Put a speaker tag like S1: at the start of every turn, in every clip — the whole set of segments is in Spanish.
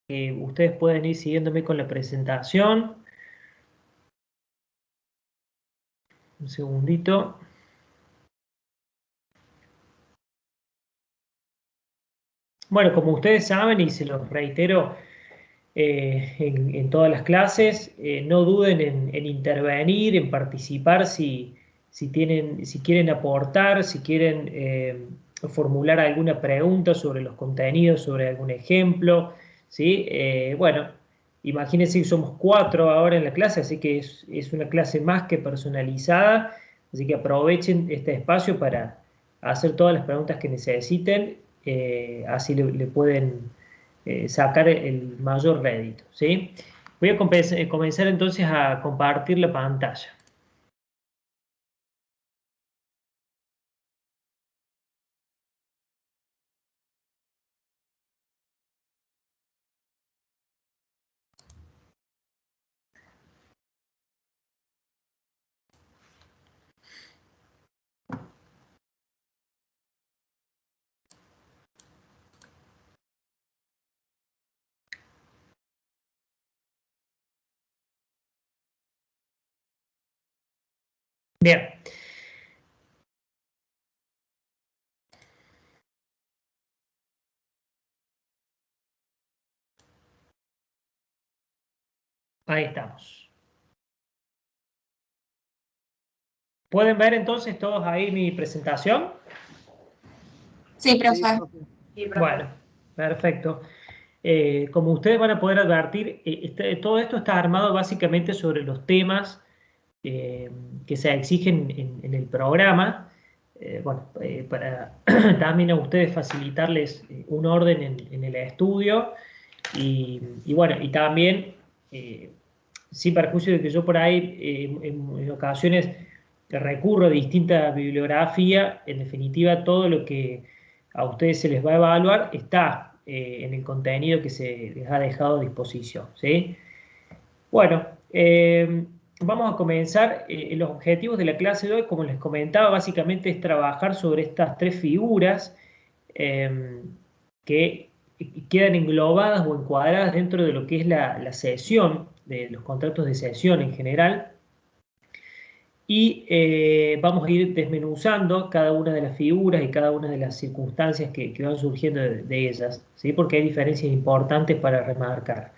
S1: ustedes pueden ir siguiéndome con la presentación. Un segundito. Bueno, como ustedes saben, y se los reitero en todas las clases, no duden en intervenir, en participar si quieren aportar, si quieren formular alguna pregunta sobre los contenidos, sobre algún ejemplo, ¿sí? Bueno, imagínense que somos 4 ahora en la clase, así que es una clase más que personalizada, así que aprovechen este espacio para hacer todas las preguntas que necesiten, así le pueden sacar el mayor rédito, ¿sí? Voy a comenzar entonces a compartir la pantalla. Bien. Ahí estamos. ¿Pueden ver entonces todos ahí mi presentación?
S2: Sí, profe.
S1: Bueno, perfecto. Como ustedes van a poder advertir, todo esto está armado básicamente sobre los temas que se exigen en el programa. Bueno, para también a ustedes facilitarles un orden en el estudio y bueno, y también sin perjuicio de que yo por ahí en ocasiones recurro a distinta bibliografía, en definitiva todo lo que a ustedes se les va a evaluar está en el contenido que se les ha dejado a disposición, ¿sí? Bueno, vamos a comenzar. Los objetivos de la clase de hoy, como les comentaba, básicamente es trabajar sobre estas 3 figuras que quedan englobadas o encuadradas dentro de lo que es la sesión, de los contratos de sesión en general. Y vamos a ir desmenuzando cada una de las figuras y cada una de las circunstancias que van surgiendo de ellas, ¿sí? Porque hay diferencias importantes para remarcar.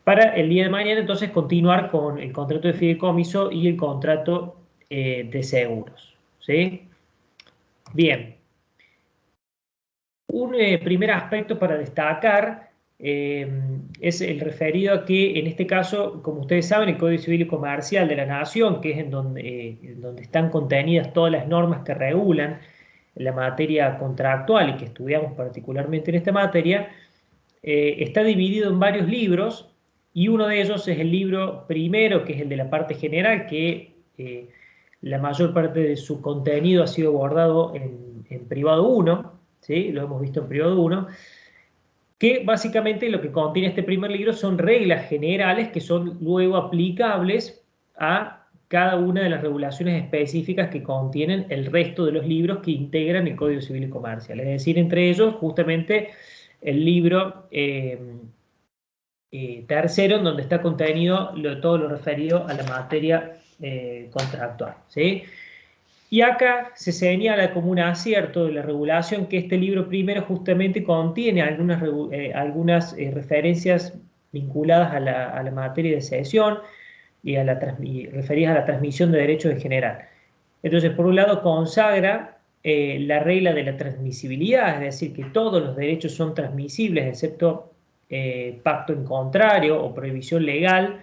S1: Para el día de mañana, entonces, continuar con el contrato de fideicomiso y el contrato de seguros, ¿sí? Bien. Un primer aspecto para destacar es el referido a que, en este caso, como ustedes saben, el Código Civil y Comercial de la Nación, que es en donde están contenidas todas las normas que regulan la materia contractual y que estudiamos particularmente en esta materia, está dividido en varios libros y uno de ellos es el libro primero, que es el de la parte general, que la mayor parte de su contenido ha sido abordado en privado 1, ¿sí? Lo hemos visto en privado 1, que básicamente lo que contiene este primer libro son reglas generales que son luego aplicables a cada una de las regulaciones específicas que contienen el resto de los libros que integran el Código Civil y Comercial. Es decir, entre ellos, justamente, el libro tercero, en donde está contenido todo lo referido a la materia contractual, ¿sí? Y acá se señala como un acierto de la regulación que este libro primero justamente contiene algunas referencias vinculadas a la materia de cesión y referidas a la transmisión de derechos en general. Entonces, por un lado, consagra la regla de la transmisibilidad, es decir, que todos los derechos son transmisibles, excepto pacto en contrario o prohibición legal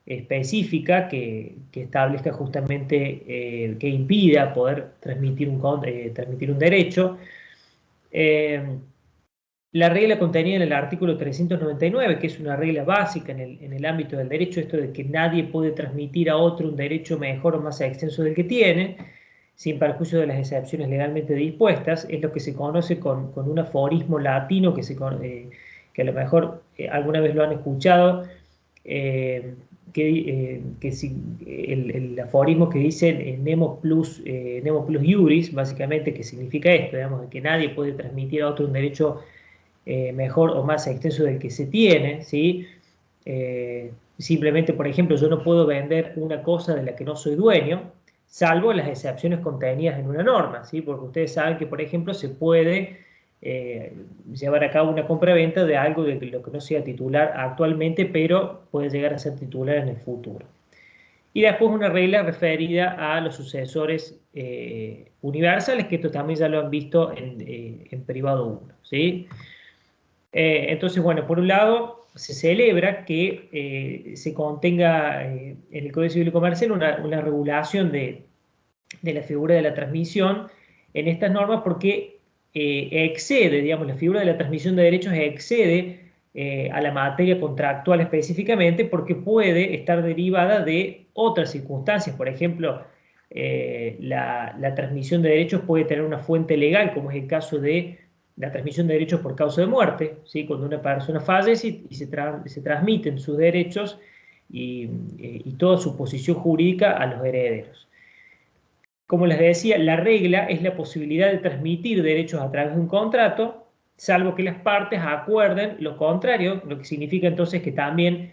S1: específica que establezca justamente, que impida poder transmitir un derecho. La regla contenida en el artículo 399, que es una regla básica en el ámbito del derecho, esto de que nadie puede transmitir a otro un derecho mejor o más extenso del que tiene, sin perjuicio de las excepciones legalmente dispuestas, es lo que se conoce con un aforismo latino que a lo mejor alguna vez lo han escuchado, el aforismo que dice nemo plus iuris, básicamente, que significa esto, digamos, que nadie puede transmitir a otro un derecho mejor o más extenso del que se tiene, ¿sí? Simplemente, por ejemplo, yo no puedo vender una cosa de la que no soy dueño, salvo las excepciones contenidas en una norma, ¿sí? Porque ustedes saben que, por ejemplo, se puede llevar a cabo una compra-venta de algo de lo que no sea titular actualmente, pero puede llegar a ser titular en el futuro. Y después una regla referida a los sucesores universales, que esto también ya lo han visto en privado 1, ¿sí? Entonces, bueno, por un lado, se celebra que se contenga en el Código Civil y Comercial una regulación de la figura de la transmisión en estas normas porque excede, digamos, la figura de la transmisión de derechos excede a la materia contractual específicamente porque puede estar derivada de otras circunstancias. Por ejemplo, la transmisión de derechos puede tener una fuente legal, como es el caso de la transmisión de derechos por causa de muerte, ¿sí? Cuando una persona fallece y se transmiten sus derechos y toda su posición jurídica a los herederos. Como les decía, la regla es la posibilidad de transmitir derechos a través de un contrato, salvo que las partes acuerden lo contrario, lo que significa entonces que también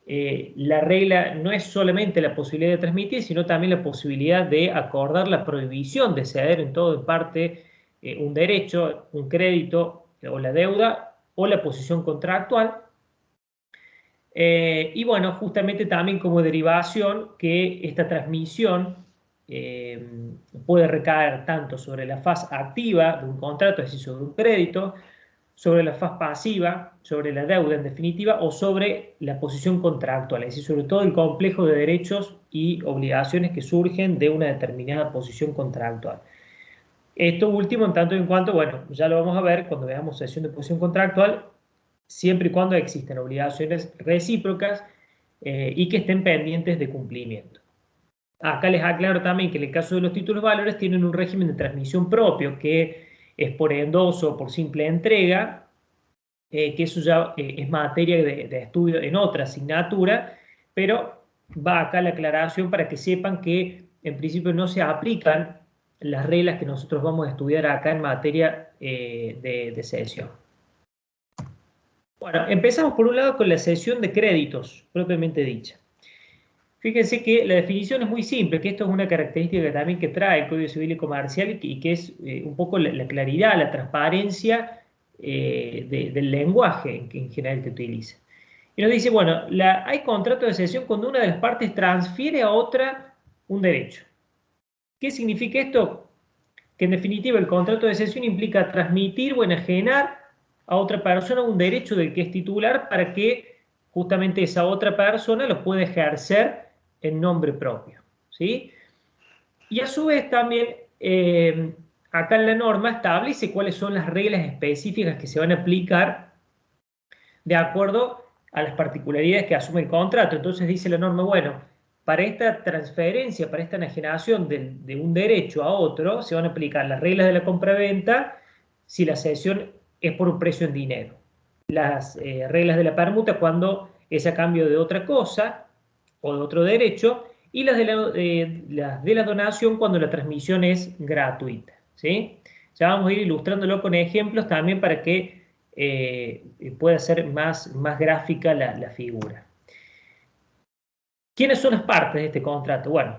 S1: la regla no es solamente la posibilidad de transmitir, sino también la posibilidad de acordar la prohibición de ceder en todo o en parte un derecho, un crédito o la deuda o la posición contractual. Y bueno, justamente también como derivación que esta transmisión puede recaer tanto sobre la faz activa de un contrato, es decir, sobre un crédito, sobre la faz pasiva, sobre la deuda en definitiva, o sobre la posición contractual, es decir, sobre todo el complejo de derechos y obligaciones que surgen de una determinada posición contractual. Esto último, en tanto y en cuanto, bueno, ya lo vamos a ver cuando veamos cesión de posición contractual, siempre y cuando existen obligaciones recíprocas y que estén pendientes de cumplimiento. Acá les aclaro también que en el caso de los títulos valores tienen un régimen de transmisión propio, que es por endoso o por simple entrega, que eso ya es materia de estudio en otra asignatura, pero va acá la aclaración para que sepan que en principio no se aplican las reglas que nosotros vamos a estudiar acá en materia de cesión. Bueno, empezamos por un lado con la cesión de créditos, propiamente dicha. Fíjense que la definición es muy simple, que esto es una característica también que trae el Código Civil y Comercial y que es un poco la claridad, la transparencia del lenguaje en general que utiliza. Y nos dice, bueno, hay contrato de cesión cuando una de las partes transfiere a otra un derecho. ¿Qué significa esto? Que en definitiva el contrato de cesión implica transmitir o enajenar a otra persona un derecho del que es titular para que justamente esa otra persona lo pueda ejercer en nombre propio, ¿sí? Y a su vez también acá en la norma establece cuáles son las reglas específicas que se van a aplicar de acuerdo a las particularidades que asume el contrato. Entonces dice la norma, bueno, para esta transferencia, para esta enajenación de un derecho a otro, se van a aplicar las reglas de la compraventa si la cesión es por un precio en dinero. Las reglas de la permuta cuando es a cambio de otra cosa o de otro derecho, y las de la donación cuando la transmisión es gratuita, ¿sí? Ya vamos a ir ilustrándolo con ejemplos también para que pueda ser más gráfica la figura. ¿Quiénes son las partes de este contrato? Bueno,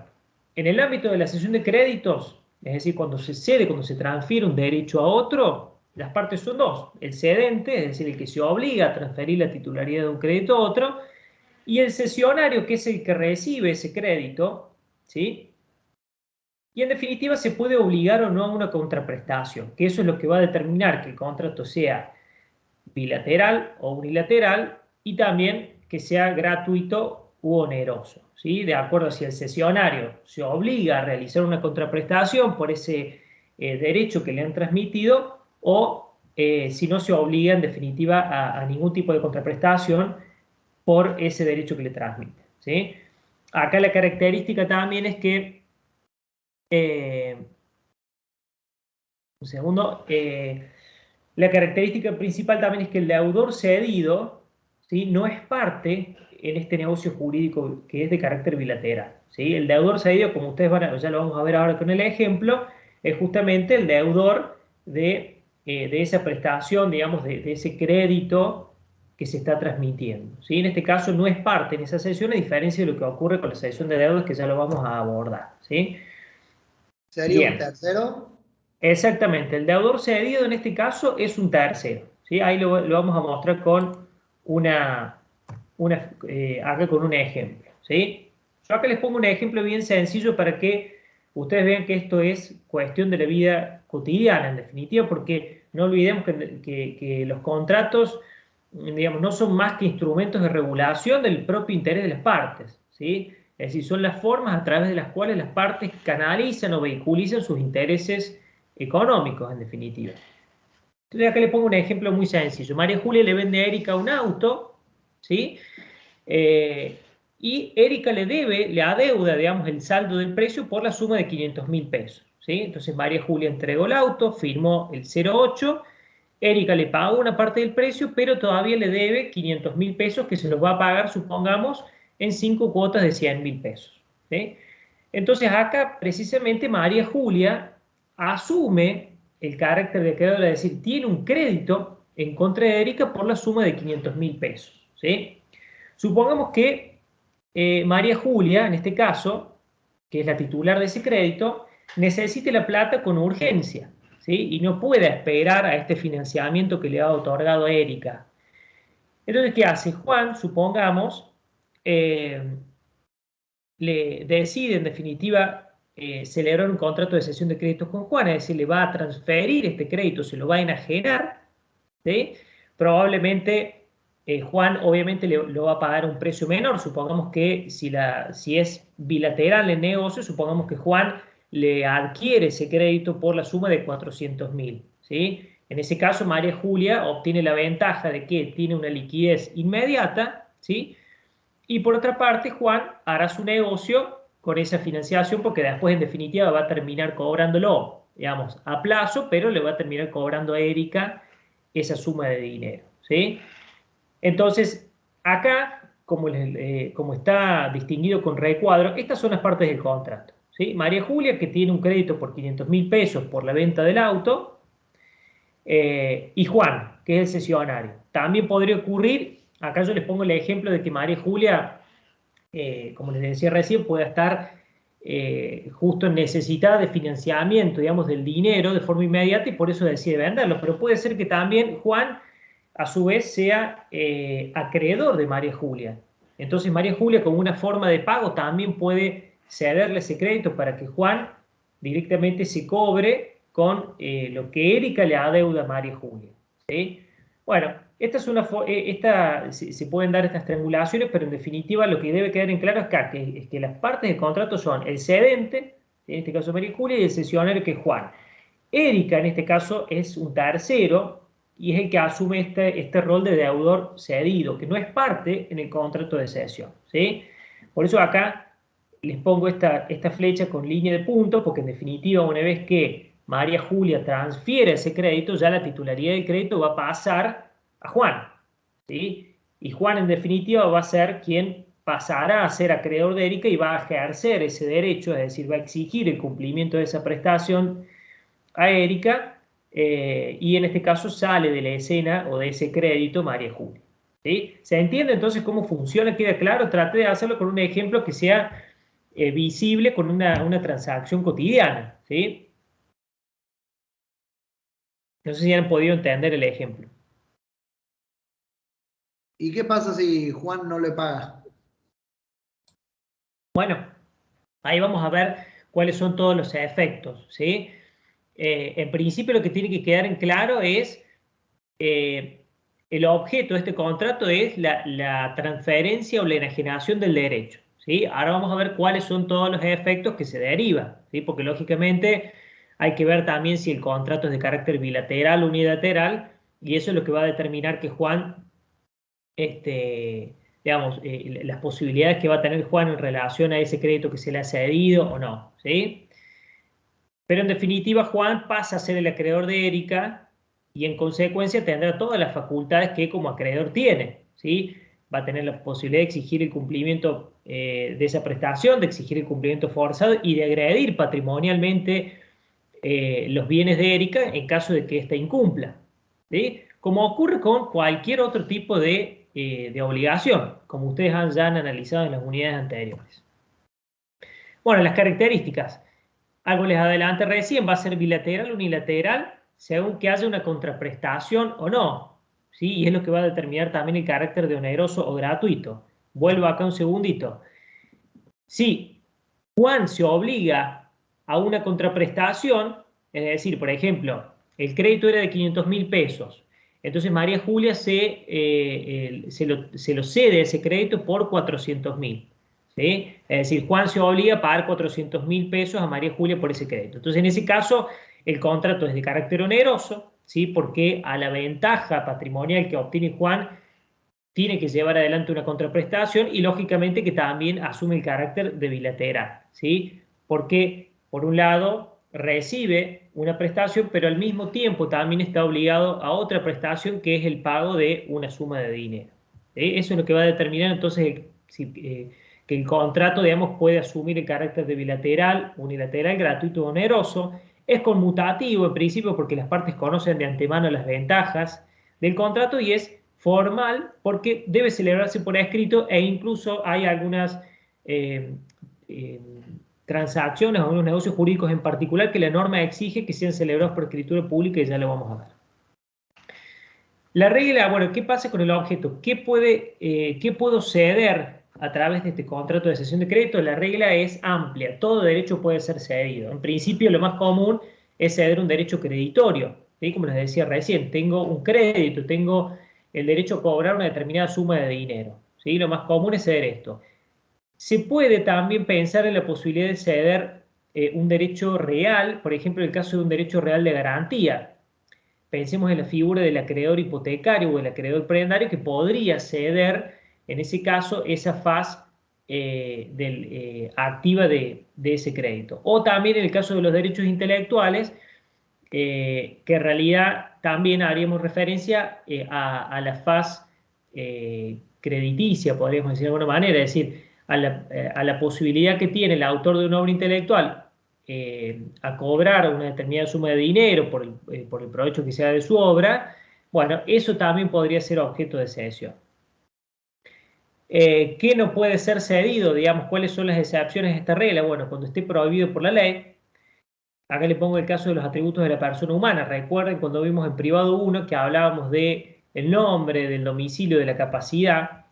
S1: en el ámbito de la cesión de créditos, es decir, cuando se cede, cuando se transfiere un derecho a otro, las partes son dos. El cedente, es decir, el que se obliga a transferir la titularidad de un crédito a otro, y el cesionario, que es el que recibe ese crédito, ¿sí? Y en definitiva se puede obligar o no a una contraprestación, que eso es lo que va a determinar que el contrato sea bilateral o unilateral y también que sea gratuito u oneroso, ¿sí? De acuerdo a si el cesionario se obliga a realizar una contraprestación por ese derecho que le han transmitido o si no se obliga en definitiva a ningún tipo de contraprestación por ese derecho que le transmite, ¿sí? Acá la característica también es que un segundo, la característica principal también es que el deudor cedido, ¿sí? No es parte en este negocio jurídico que es de carácter bilateral, ¿sí? El deudor cedido, como ustedes ya lo vamos a ver ahora con el ejemplo, es justamente el deudor de de esa prestación, digamos, de ese crédito que se está transmitiendo, ¿sí? En este caso no es parte en esa cesión, a diferencia de lo que ocurre con la cesión de deudas, que ya lo vamos a abordar, ¿sí?
S3: ¿Sería un
S1: Bien,
S3: tercero?
S1: exactamente. El deudor cedido en este caso es un tercero, ¿sí? Ahí lo vamos a mostrar con acá con un ejemplo, ¿sí? Yo acá les pongo un ejemplo bien sencillo para que ustedes vean que esto es cuestión de la vida cotidiana, en definitiva, porque no olvidemos que los contratos, digamos, no son más que instrumentos de regulación del propio interés de las partes, ¿sí? Es decir, son las formas a través de las cuales las partes canalizan o vehiculizan sus intereses económicos, en definitiva. Entonces acá le pongo un ejemplo muy sencillo. María Julia le vende a Erika un auto, ¿sí? Y Erika le adeuda, digamos, el saldo del precio por la suma de 500.000 pesos, ¿sí? Entonces María Julia entregó el auto, firmó el 08, Erika le pagó una parte del precio, pero todavía le debe 500.000 pesos que se los va a pagar, supongamos, en 5 cuotas de 100.000 pesos, ¿sí? Entonces acá precisamente María Julia asume el carácter de acreedora, es decir, tiene un crédito en contra de Erika por la suma de 500.000 pesos, ¿sí? Supongamos que María Julia, en este caso, que es la titular de ese crédito, necesite la plata con urgencia, ¿sí? Y no pueda esperar a este financiamiento que le ha otorgado a Erika. Entonces, ¿qué hace? Juan, supongamos, le decide en definitiva celebrar un contrato de cesión de créditos con Juan, es decir, le va a transferir este crédito, se lo va a enajenar, ¿sí? Probablemente Juan obviamente lo va a pagar a un precio menor, supongamos que si es bilateral el negocio, supongamos que Juan le adquiere ese crédito por la suma de 400.000, ¿sí? En ese caso, María Julia obtiene la ventaja de que tiene una liquidez inmediata, ¿sí? Y por otra parte, Juan hará su negocio con esa financiación porque después, en definitiva, va a terminar cobrándolo, digamos, a plazo, pero le va a terminar cobrando a Erika esa suma de dinero, ¿sí? Entonces, acá, como está distinguido con recuadro, estas son las partes del contrato, ¿sí? María Julia, que tiene un crédito por 500.000 pesos por la venta del auto, y Juan, que es el cesionario. También podría ocurrir, acá yo les pongo el ejemplo de que María Julia, como les decía recién, pueda estar justo necesitada de financiamiento, digamos, del dinero de forma inmediata y por eso decide venderlo. Pero puede ser que también Juan, a su vez, sea acreedor de María Julia. Entonces María Julia, como una forma de pago, también puede cederle ese crédito para que Juan directamente se cobre con lo que Erika le adeuda a María Julia, ¿sí? Bueno, se pueden dar estas triangulaciones, pero en definitiva lo que debe quedar en claro es que las partes del contrato son el cedente, en este caso María Julia, y el cesionario, que es Juan. Erika, en este caso, es un tercero y es el que asume este rol de deudor cedido, que no es parte en el contrato de cesión, ¿sí? Por eso acá les pongo esta flecha con línea de punto, porque en definitiva, una vez que María Julia transfiere ese crédito, ya la titularidad del crédito va a pasar a Juan, ¿sí? Y Juan, en definitiva, va a ser quien pasará a ser acreedor de Erika y va a ejercer ese derecho, es decir, va a exigir el cumplimiento de esa prestación a Erika, y en este caso sale de la escena o de ese crédito María Julia, ¿sí? ¿Se entiende entonces cómo funciona? ¿Queda claro? Traté de hacerlo con un ejemplo que sea visible con una transacción cotidiana, ¿sí? No sé si han podido entender el ejemplo.
S3: ¿Y qué pasa si Juan no le paga?
S1: Bueno, ahí vamos a ver cuáles son todos los efectos, ¿sí? En principio lo que tiene que quedar en claro es el objeto de este contrato es la transferencia o la enajenación del derecho, ¿sí? Ahora vamos a ver cuáles son todos los efectos que se derivan, ¿sí? Porque lógicamente hay que ver también si el contrato es de carácter bilateral o unilateral, y eso es lo que va a determinar que Juan, digamos, las posibilidades que va a tener Juan en relación a ese crédito que se le ha cedido o no, ¿sí? Pero en definitiva, Juan pasa a ser el acreedor de Erika y en consecuencia tendrá todas las facultades que como acreedor tiene, ¿sí? Va a tener la posibilidad de exigir el cumplimiento de esa prestación, de exigir el cumplimiento forzado y de agredir patrimonialmente los bienes de Erika en caso de que ésta incumpla, ¿sí? Como ocurre con cualquier otro tipo de obligación, como ustedes ya han analizado en las unidades anteriores. Bueno, las características. Algo les adelanté recién, va a ser bilateral o unilateral, según que haya una contraprestación o no, ¿sí? Y es lo que va a determinar también el carácter de oneroso o gratuito. Vuelvo acá un segundito. Si Juan se obliga a una contraprestación, es decir, por ejemplo, el crédito era de 500.000 pesos, entonces María Julia se lo cede ese crédito por 400.000. ¿Sí? Es decir, Juan se obliga a pagar 400.000 pesos a María Julia por ese crédito. Entonces, en ese caso, el contrato es de carácter oneroso, ¿sí? Porque a la ventaja patrimonial que obtiene Juan tiene que llevar adelante una contraprestación y lógicamente que también asume el carácter de bilateral, ¿sí? Porque, por un lado, recibe una prestación, pero al mismo tiempo también está obligado a otra prestación que es el pago de una suma de dinero. ¿Sí? Eso es lo que va a determinar entonces que el contrato, digamos, puede asumir el carácter de bilateral, unilateral, gratuito o oneroso. Es conmutativo en principio porque las partes conocen de antemano las ventajas del contrato y es formal porque debe celebrarse por escrito e incluso hay algunas eh, eh, transacciones o algunos negocios jurídicos en particular que la norma exige que sean celebrados por escritura pública y ya lo vamos a ver. La regla, bueno, ¿qué pasa con el objeto? ¿Qué puedo ceder a través de este contrato de cesión de crédito? La regla es amplia, todo derecho puede ser cedido. En principio, lo más común es ceder un derecho creditorio, ¿sí? Como les decía recién, tengo un crédito, tengo el derecho a cobrar una determinada suma de dinero, ¿sí? Lo más común es ceder esto. Se puede también pensar en la posibilidad de ceder un derecho real, por ejemplo, en el caso de un derecho real de garantía. Pensemos en la figura del acreedor hipotecario o del acreedor prebendario que podría ceder, en ese caso, esa faz activa de ese crédito. O también en el caso de los derechos intelectuales, que en realidad también haríamos referencia a la faz crediticia, podríamos decir de alguna manera, es decir, a la posibilidad que tiene el autor de una obra intelectual a cobrar una determinada suma de dinero por el provecho que sea de su obra. Bueno, eso también podría ser objeto de cesión. ¿Qué no puede ser cedido? Digamos, ¿cuáles son las excepciones de esta regla? Bueno, cuando esté prohibido por la ley. Acá le pongo el caso de los atributos de la persona humana. Recuerden cuando vimos en privado 1 que hablábamos de el nombre, del domicilio, de la capacidad.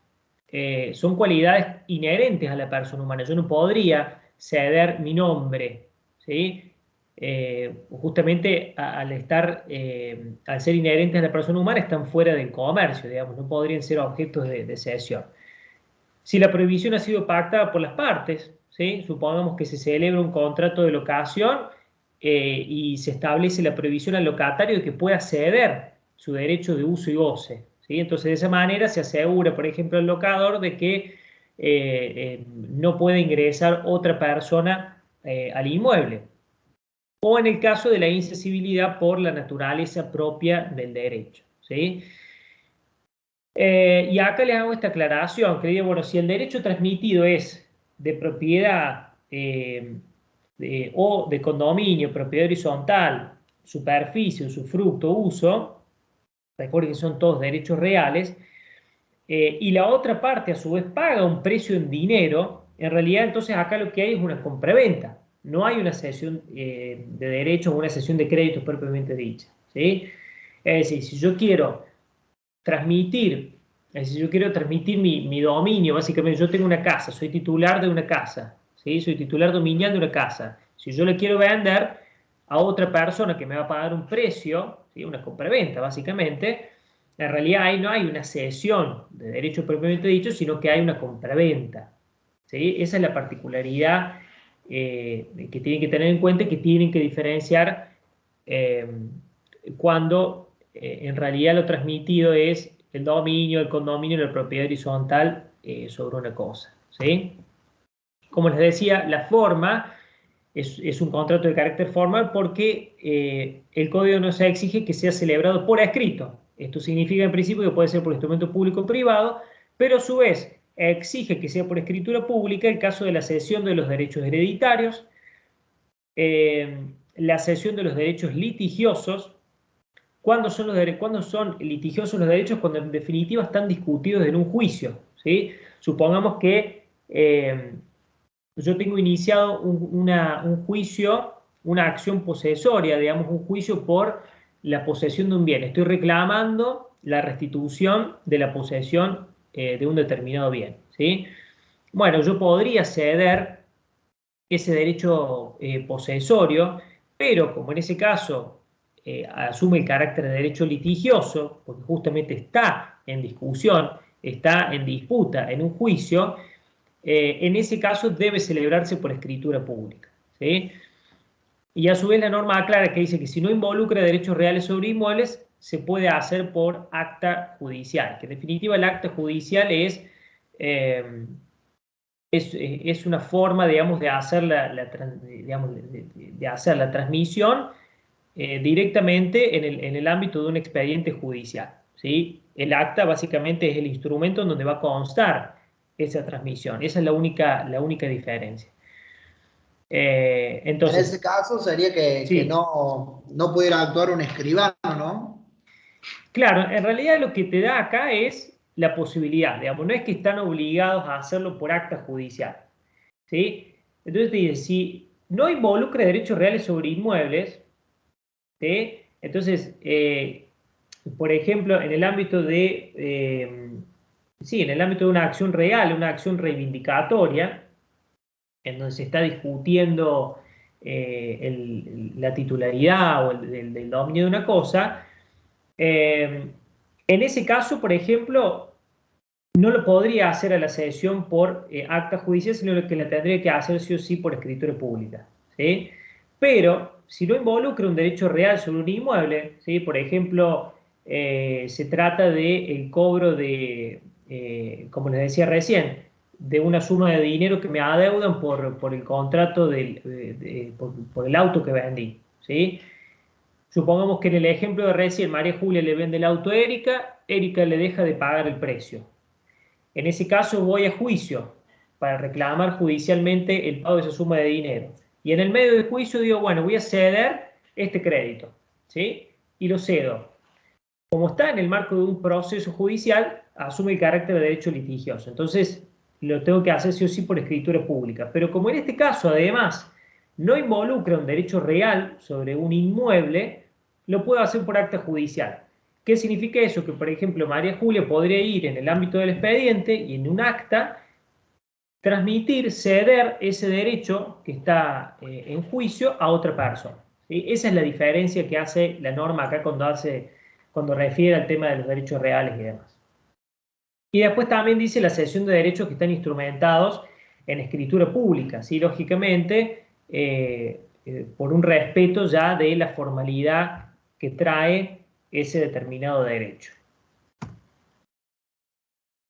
S1: Son cualidades inherentes a la persona humana. Yo no podría ceder mi nombre, ¿sí? Justamente al ser inherentes a la persona humana están fuera del comercio, digamos, no podrían ser objetos de cesión. Si la prohibición ha sido pactada por las partes, ¿sí? Supongamos que se celebra un contrato de locación y se establece la prohibición al locatario de que pueda ceder su derecho de uso y goce, ¿sí? Entonces, de esa manera se asegura, por ejemplo, al locador de que no puede ingresar otra persona al inmueble. O en el caso de la incesibilidad por la naturaleza propia del derecho, ¿sí? Y acá les hago esta aclaración, que digo, bueno, si el derecho transmitido es de propiedad o de condominio, propiedad horizontal, superficie, usufructo, uso, recuerden que son todos derechos reales, y la otra parte a su vez paga un precio en dinero, en realidad entonces acá lo que hay es una compraventa, no hay una cesión de derechos o una cesión de créditos propiamente dicha, ¿sí? Es decir, si yo quiero transmitir, es decir, yo quiero transmitir mi dominio, básicamente yo tengo una casa, soy titular de una casa, ¿sí? Soy titular dominial de una casa. Si yo le quiero vender a otra persona que me va a pagar un precio, ¿sí? Una compraventa básicamente, en realidad ahí no hay una cesión de derecho propiamente dicho, sino que hay una compraventa, ¿sí? Esa es la particularidad que tienen que tener en cuenta y que tienen que diferenciar eh, cuando en realidad lo transmitido es el dominio, el condominio, la propiedad horizontal sobre una cosa, ¿sí? Como les decía, la forma es un contrato de carácter formal porque el código nos exige que sea celebrado por escrito. Esto significa en principio que puede ser por instrumento público o privado, pero a su vez exige que sea por escritura pública el caso de la cesión de los derechos hereditarios, la cesión de los derechos litigiosos. ¿Cuándo son litigiosos los derechos? Cuando en definitiva están discutidos en un juicio, ¿sí? Supongamos que yo tengo iniciado un juicio, una acción posesoria, digamos, un juicio por la posesión de un bien. Estoy reclamando la restitución de la posesión de un determinado bien, ¿sí? Bueno, yo podría ceder ese derecho posesorio, pero como en ese caso asume el carácter de derecho litigioso, porque justamente está en discusión, está en disputa, en un juicio, en ese caso debe celebrarse por escritura pública, ¿sí? Y a su vez la norma aclara que dice que si no involucra derechos reales sobre inmuebles, se puede hacer por acta judicial, que en definitiva el acta judicial es una forma, digamos, de hacer de hacer la transmisión directamente en el ámbito de un expediente judicial, ¿sí? El acta básicamente es el instrumento en donde va a constar esa transmisión. Esa es la única diferencia. Entonces,
S3: en ese caso sería que
S1: sí,
S3: no pudiera actuar un escribano, ¿no?
S1: claro, en realidad lo que te da acá es la posibilidad, digamos, no es que están obligados a hacerlo por acta judicial, ¿sí? Entonces te dice, si no involucra derechos reales sobre inmuebles, ¿sí? Entonces, por ejemplo, en el ámbito en el ámbito de una acción real, una acción reivindicatoria, en donde se está discutiendo la titularidad o del dominio de una cosa, en ese caso, por ejemplo, no lo podría hacer a la cesión por acta judicial, sino que la tendría que hacer sí o sí por escritura pública, ¿sí? Pero si no involucra un derecho real sobre un inmueble, ¿sí? Por ejemplo, se trata del cobro de, como les decía recién, de una suma de dinero que me adeudan por el contrato por el auto que vendí, ¿sí? Supongamos que en el ejemplo de recién, María Julia le vende el auto a Erika, Erika le deja de pagar el precio. En ese caso voy a juicio para reclamar judicialmente el pago de esa suma de dinero. Y en el medio del juicio digo, bueno, voy a ceder este crédito, ¿sí? Y lo cedo. Como está en el marco de un proceso judicial, asume el carácter de derecho litigioso. Entonces, lo tengo que hacer sí o sí por escritura pública. Pero como en este caso, además, no involucra un derecho real sobre un inmueble, lo puedo hacer por acta judicial. ¿Qué significa eso? Que, por ejemplo, María Julia podría ir en el ámbito del expediente y en un acta transmitir, ceder ese derecho que está en juicio a otra persona, ¿sí? Esa es la diferencia que hace la norma acá cuando refiere al tema de los derechos reales y demás. Y después también dice la cesión de derechos que están instrumentados en escritura pública, ¿sí? Lógicamente, por un respeto ya de la formalidad que trae ese determinado derecho.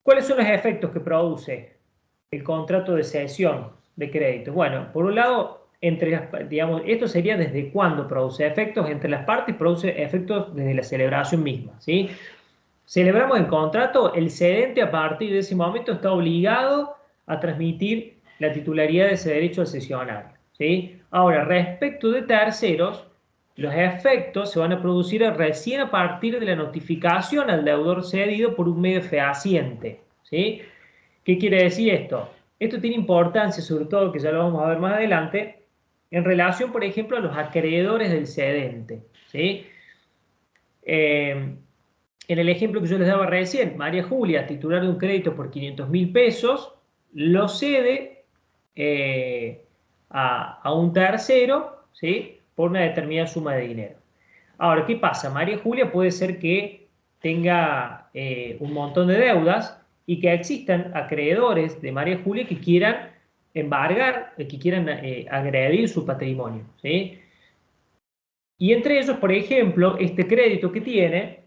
S1: ¿Cuáles son los efectos que produce el contrato de cesión de crédito? Bueno, por un lado, digamos, esto sería desde cuándo produce efectos, entre las partes produce efectos desde la celebración misma, ¿sí? Celebramos el contrato, el cedente a partir de ese momento está obligado a transmitir la titularidad de ese derecho al cesionario, ¿sí? Ahora, respecto de terceros, los efectos se van a producir recién a partir de la notificación al deudor cedido por un medio fehaciente, ¿sí? ¿Qué quiere decir esto? Esto tiene importancia, sobre todo, que ya lo vamos a ver más adelante, en relación, por ejemplo, a los acreedores del cedente, ¿sí? En el ejemplo que yo les daba recién, María Julia, titular de un crédito por 500.000 pesos, lo cede a un tercero, ¿sí? Por una determinada suma de dinero. Ahora, ¿qué pasa? María Julia puede ser que tenga un montón de deudas y que existan acreedores de María Julia que quieran embargar, que quieran agredir su patrimonio, ¿sí? Y entre ellos, por ejemplo, este crédito que tiene,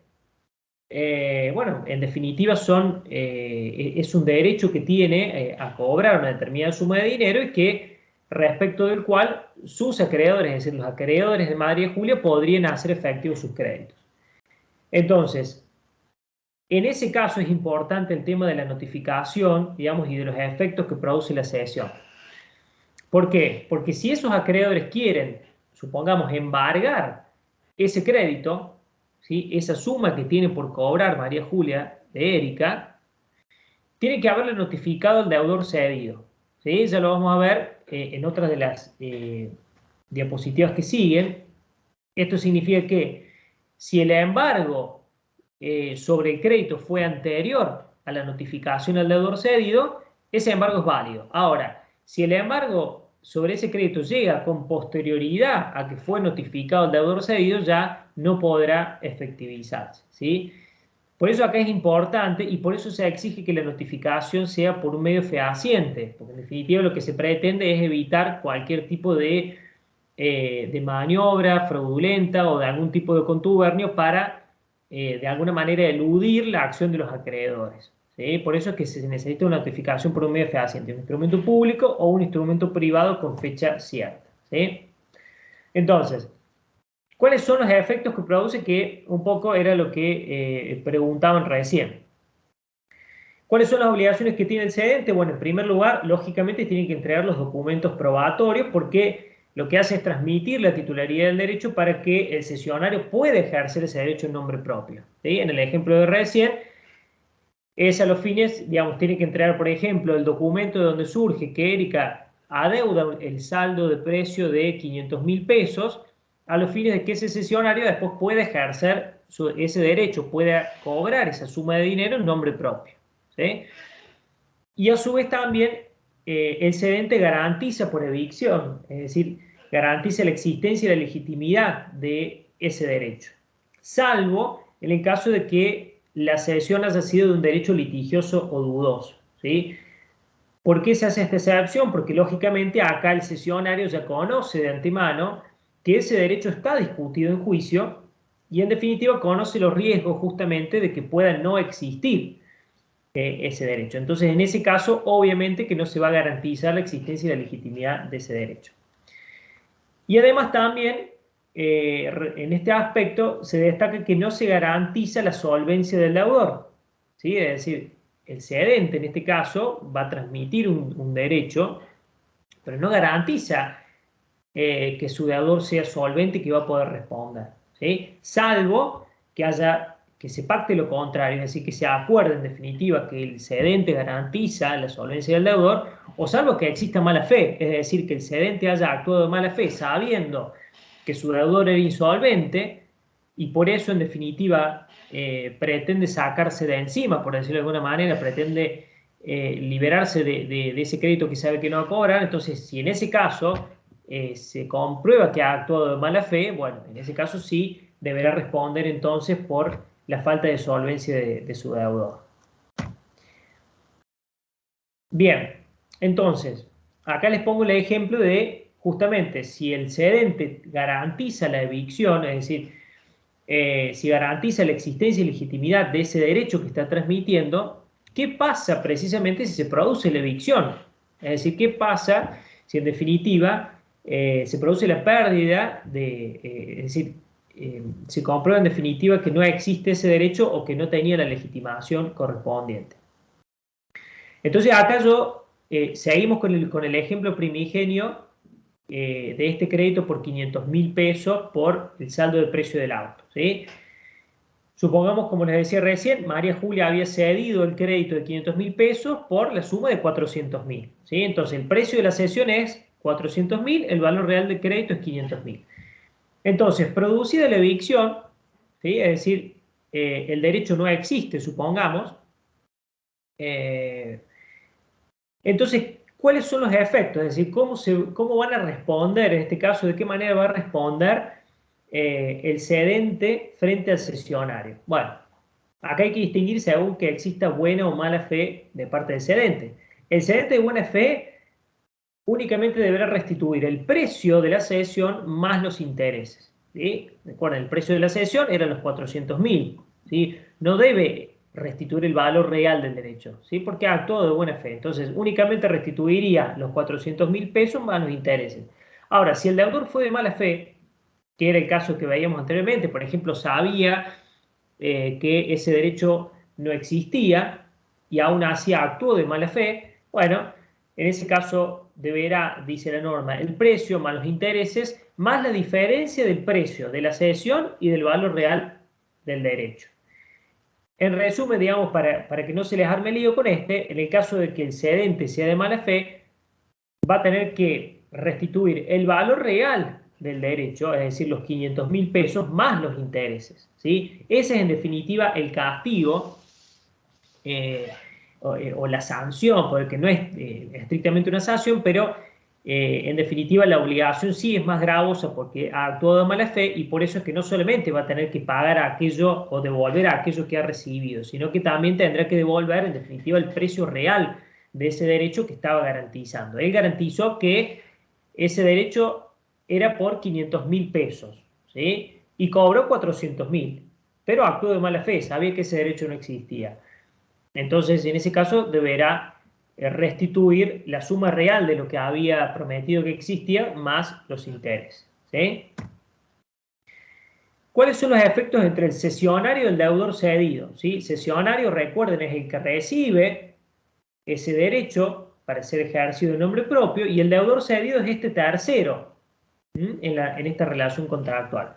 S1: bueno, en definitiva es un derecho que tiene a cobrar una determinada suma de dinero y que respecto del cual sus acreedores, es decir, los acreedores de María Julia, podrían hacer efectivos sus créditos. Entonces, en ese caso es importante el tema de la notificación, digamos, y de los efectos que produce la cesión. ¿Por qué? Porque si esos acreedores quieren supongamos, embargar ese crédito, ¿sí? Esa suma que tiene por cobrar María Julia de Erika, tiene que haberle notificado al deudor cedido. ¿Sí? Ya lo vamos a ver en otras de las diapositivas que siguen. Esto significa que si el embargo sobre el crédito fue anterior a la notificación al deudor cedido, ese embargo es válido. Ahora, si el embargo sobre ese crédito llega con posterioridad a que fue notificado el deudor cedido, ya no podrá efectivizarse, ¿sí? Por eso acá es importante y por eso se exige que la notificación sea por un medio fehaciente, porque en definitiva lo que se pretende es evitar cualquier tipo de maniobra fraudulenta o de algún tipo de contubernio para de alguna manera eludir la acción de los acreedores, ¿sí? Por eso es que se necesita una notificación por un medio fehaciente, un instrumento público o un instrumento privado con fecha cierta, ¿sí? Entonces, ¿cuáles son los efectos que produce? Que un poco era lo que preguntaban recién. ¿Cuáles son las obligaciones que tiene el cedente? Bueno, en primer lugar, lógicamente tiene que entregar los documentos probatorios porque lo que hace es transmitir la titularidad del derecho para que el cesionario pueda ejercer ese derecho en nombre propio, ¿sí? En el ejemplo de recién, es a los fines, digamos, tiene que entregar, por ejemplo, el documento de donde surge que Erika adeuda el saldo de precio de 500.000 pesos a los fines de que ese cesionario después pueda ejercer ese derecho, pueda cobrar esa suma de dinero en nombre propio, ¿sí? Y a su vez también el cedente garantiza por evicción, es decir, garantiza la existencia y la legitimidad de ese derecho, salvo en el caso de que la cesión haya sido de un derecho litigioso o dudoso, ¿sí? ¿Por qué se hace esta excepción? Porque lógicamente acá el cesionario ya conoce de antemano que ese derecho está discutido en juicio y en definitiva conoce los riesgos justamente de que pueda no existir ese derecho. Entonces, en ese caso, obviamente que no se va a garantizar la existencia y la legitimidad de ese derecho. Y además también, en este aspecto, se destaca que no se garantiza la solvencia del deudor, ¿sí? Es decir, el cedente en este caso va a transmitir un derecho, pero no garantiza que su deudor sea solvente y que va a poder responder, ¿sí? Salvo que se pacte lo contrario, es decir, que se acuerde en definitiva que el cedente garantiza la solvencia del deudor, o salvo que exista mala fe, es decir, que el cedente haya actuado de mala fe sabiendo que su deudor era insolvente y por eso en definitiva pretende sacarse de encima, por decirlo de alguna manera, pretende liberarse de ese crédito que sabe que no va a cobrar. Entonces, si en ese caso se comprueba que ha actuado de mala fe, bueno, en ese caso sí deberá responder entonces por la falta de solvencia de su deudor. Bien, entonces, acá les pongo el ejemplo de justamente si el cedente garantiza la evicción, es decir, si garantiza la existencia y legitimidad de ese derecho que está transmitiendo, ¿qué pasa precisamente si se produce la evicción? Es decir, ¿qué pasa si en definitiva se produce la pérdida es decir, se comprueba en definitiva que no existe ese derecho o que no tenía la legitimación correspondiente? Entonces acá seguimos con el ejemplo primigenio de este crédito por 500.000 pesos por el saldo de precio del auto, ¿sí? Supongamos, como les decía recién, María Julia había cedido el crédito de 500.000 pesos por la suma de 400.000, ¿sí? Entonces el precio de la cesión es 400.000, el valor real del crédito es 500.000. Entonces, producida la evicción, ¿sí? Es decir, el derecho no existe, supongamos, entonces, ¿cuáles son los efectos? Es decir, ¿cómo van a responder, en este caso, de qué manera va a responder el cedente frente al cesionario? Bueno, acá hay que distinguir según que exista buena o mala fe de parte del cedente. El cedente de buena fe únicamente deberá restituir el precio de la cesión más los intereses, ¿sí? Recuerden, el precio de la cesión eran los 400.000, ¿sí? No debe restituir el valor real del derecho, ¿sí? Porque ha actuado de buena fe. Entonces, únicamente restituiría los 400.000 pesos más los intereses. Ahora, si el deudor fue de mala fe, que era el caso que veíamos anteriormente, por ejemplo, sabía que ese derecho no existía y aún así actuó de mala fe, bueno, en ese caso deberá, dice la norma, el precio más los intereses más la diferencia del precio de la cesión y del valor real del derecho. En resumen, digamos, para que no se les arme lío con en el caso de que el cedente sea de mala fe, va a tener que restituir el valor real del derecho, es decir, los 500.000 pesos más los intereses, ¿sí? Ese es en definitiva el castigo o la sanción, porque no es estrictamente una sanción, pero en definitiva la obligación sí es más gravosa porque ha actuado de mala fe, y por eso es que no solamente va a tener que pagar aquello o devolver aquello que ha recibido, sino que también tendrá que devolver en definitiva el precio real de ese derecho que estaba garantizando. Él garantizó que ese derecho era por 500.000 pesos, ¿sí? Y cobró 400.000, pero actuó de mala fe, sabía que ese derecho no existía. Entonces, en ese caso, deberá restituir la suma real de lo que había prometido que existía, más los intereses, ¿sí? ¿Cuáles son los efectos entre el cesionario y el deudor cedido? ¿Sí? Cesionario, recuerden, es el que recibe ese derecho para ser ejercido en nombre propio, y el deudor cedido es este tercero en esta relación contractual.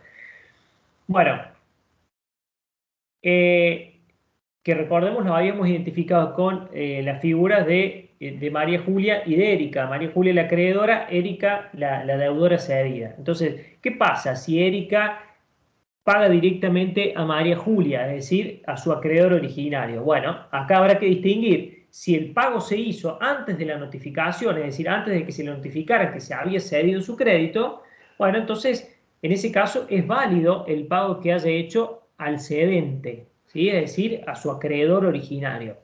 S1: Bueno, que recordemos, nos habíamos identificado con las figuras de María Julia y de Erika. María Julia la acreedora, Erika la deudora cedida. Entonces, ¿qué pasa si Erika paga directamente a María Julia, es decir, a su acreedor originario? Bueno, acá habrá que distinguir si el pago se hizo antes de la notificación, es decir, antes de que se le notificara que se había cedido su crédito. Bueno, entonces, en ese caso es válido el pago que haya hecho al cedente, ¿sí? Es decir, a su acreedor originario.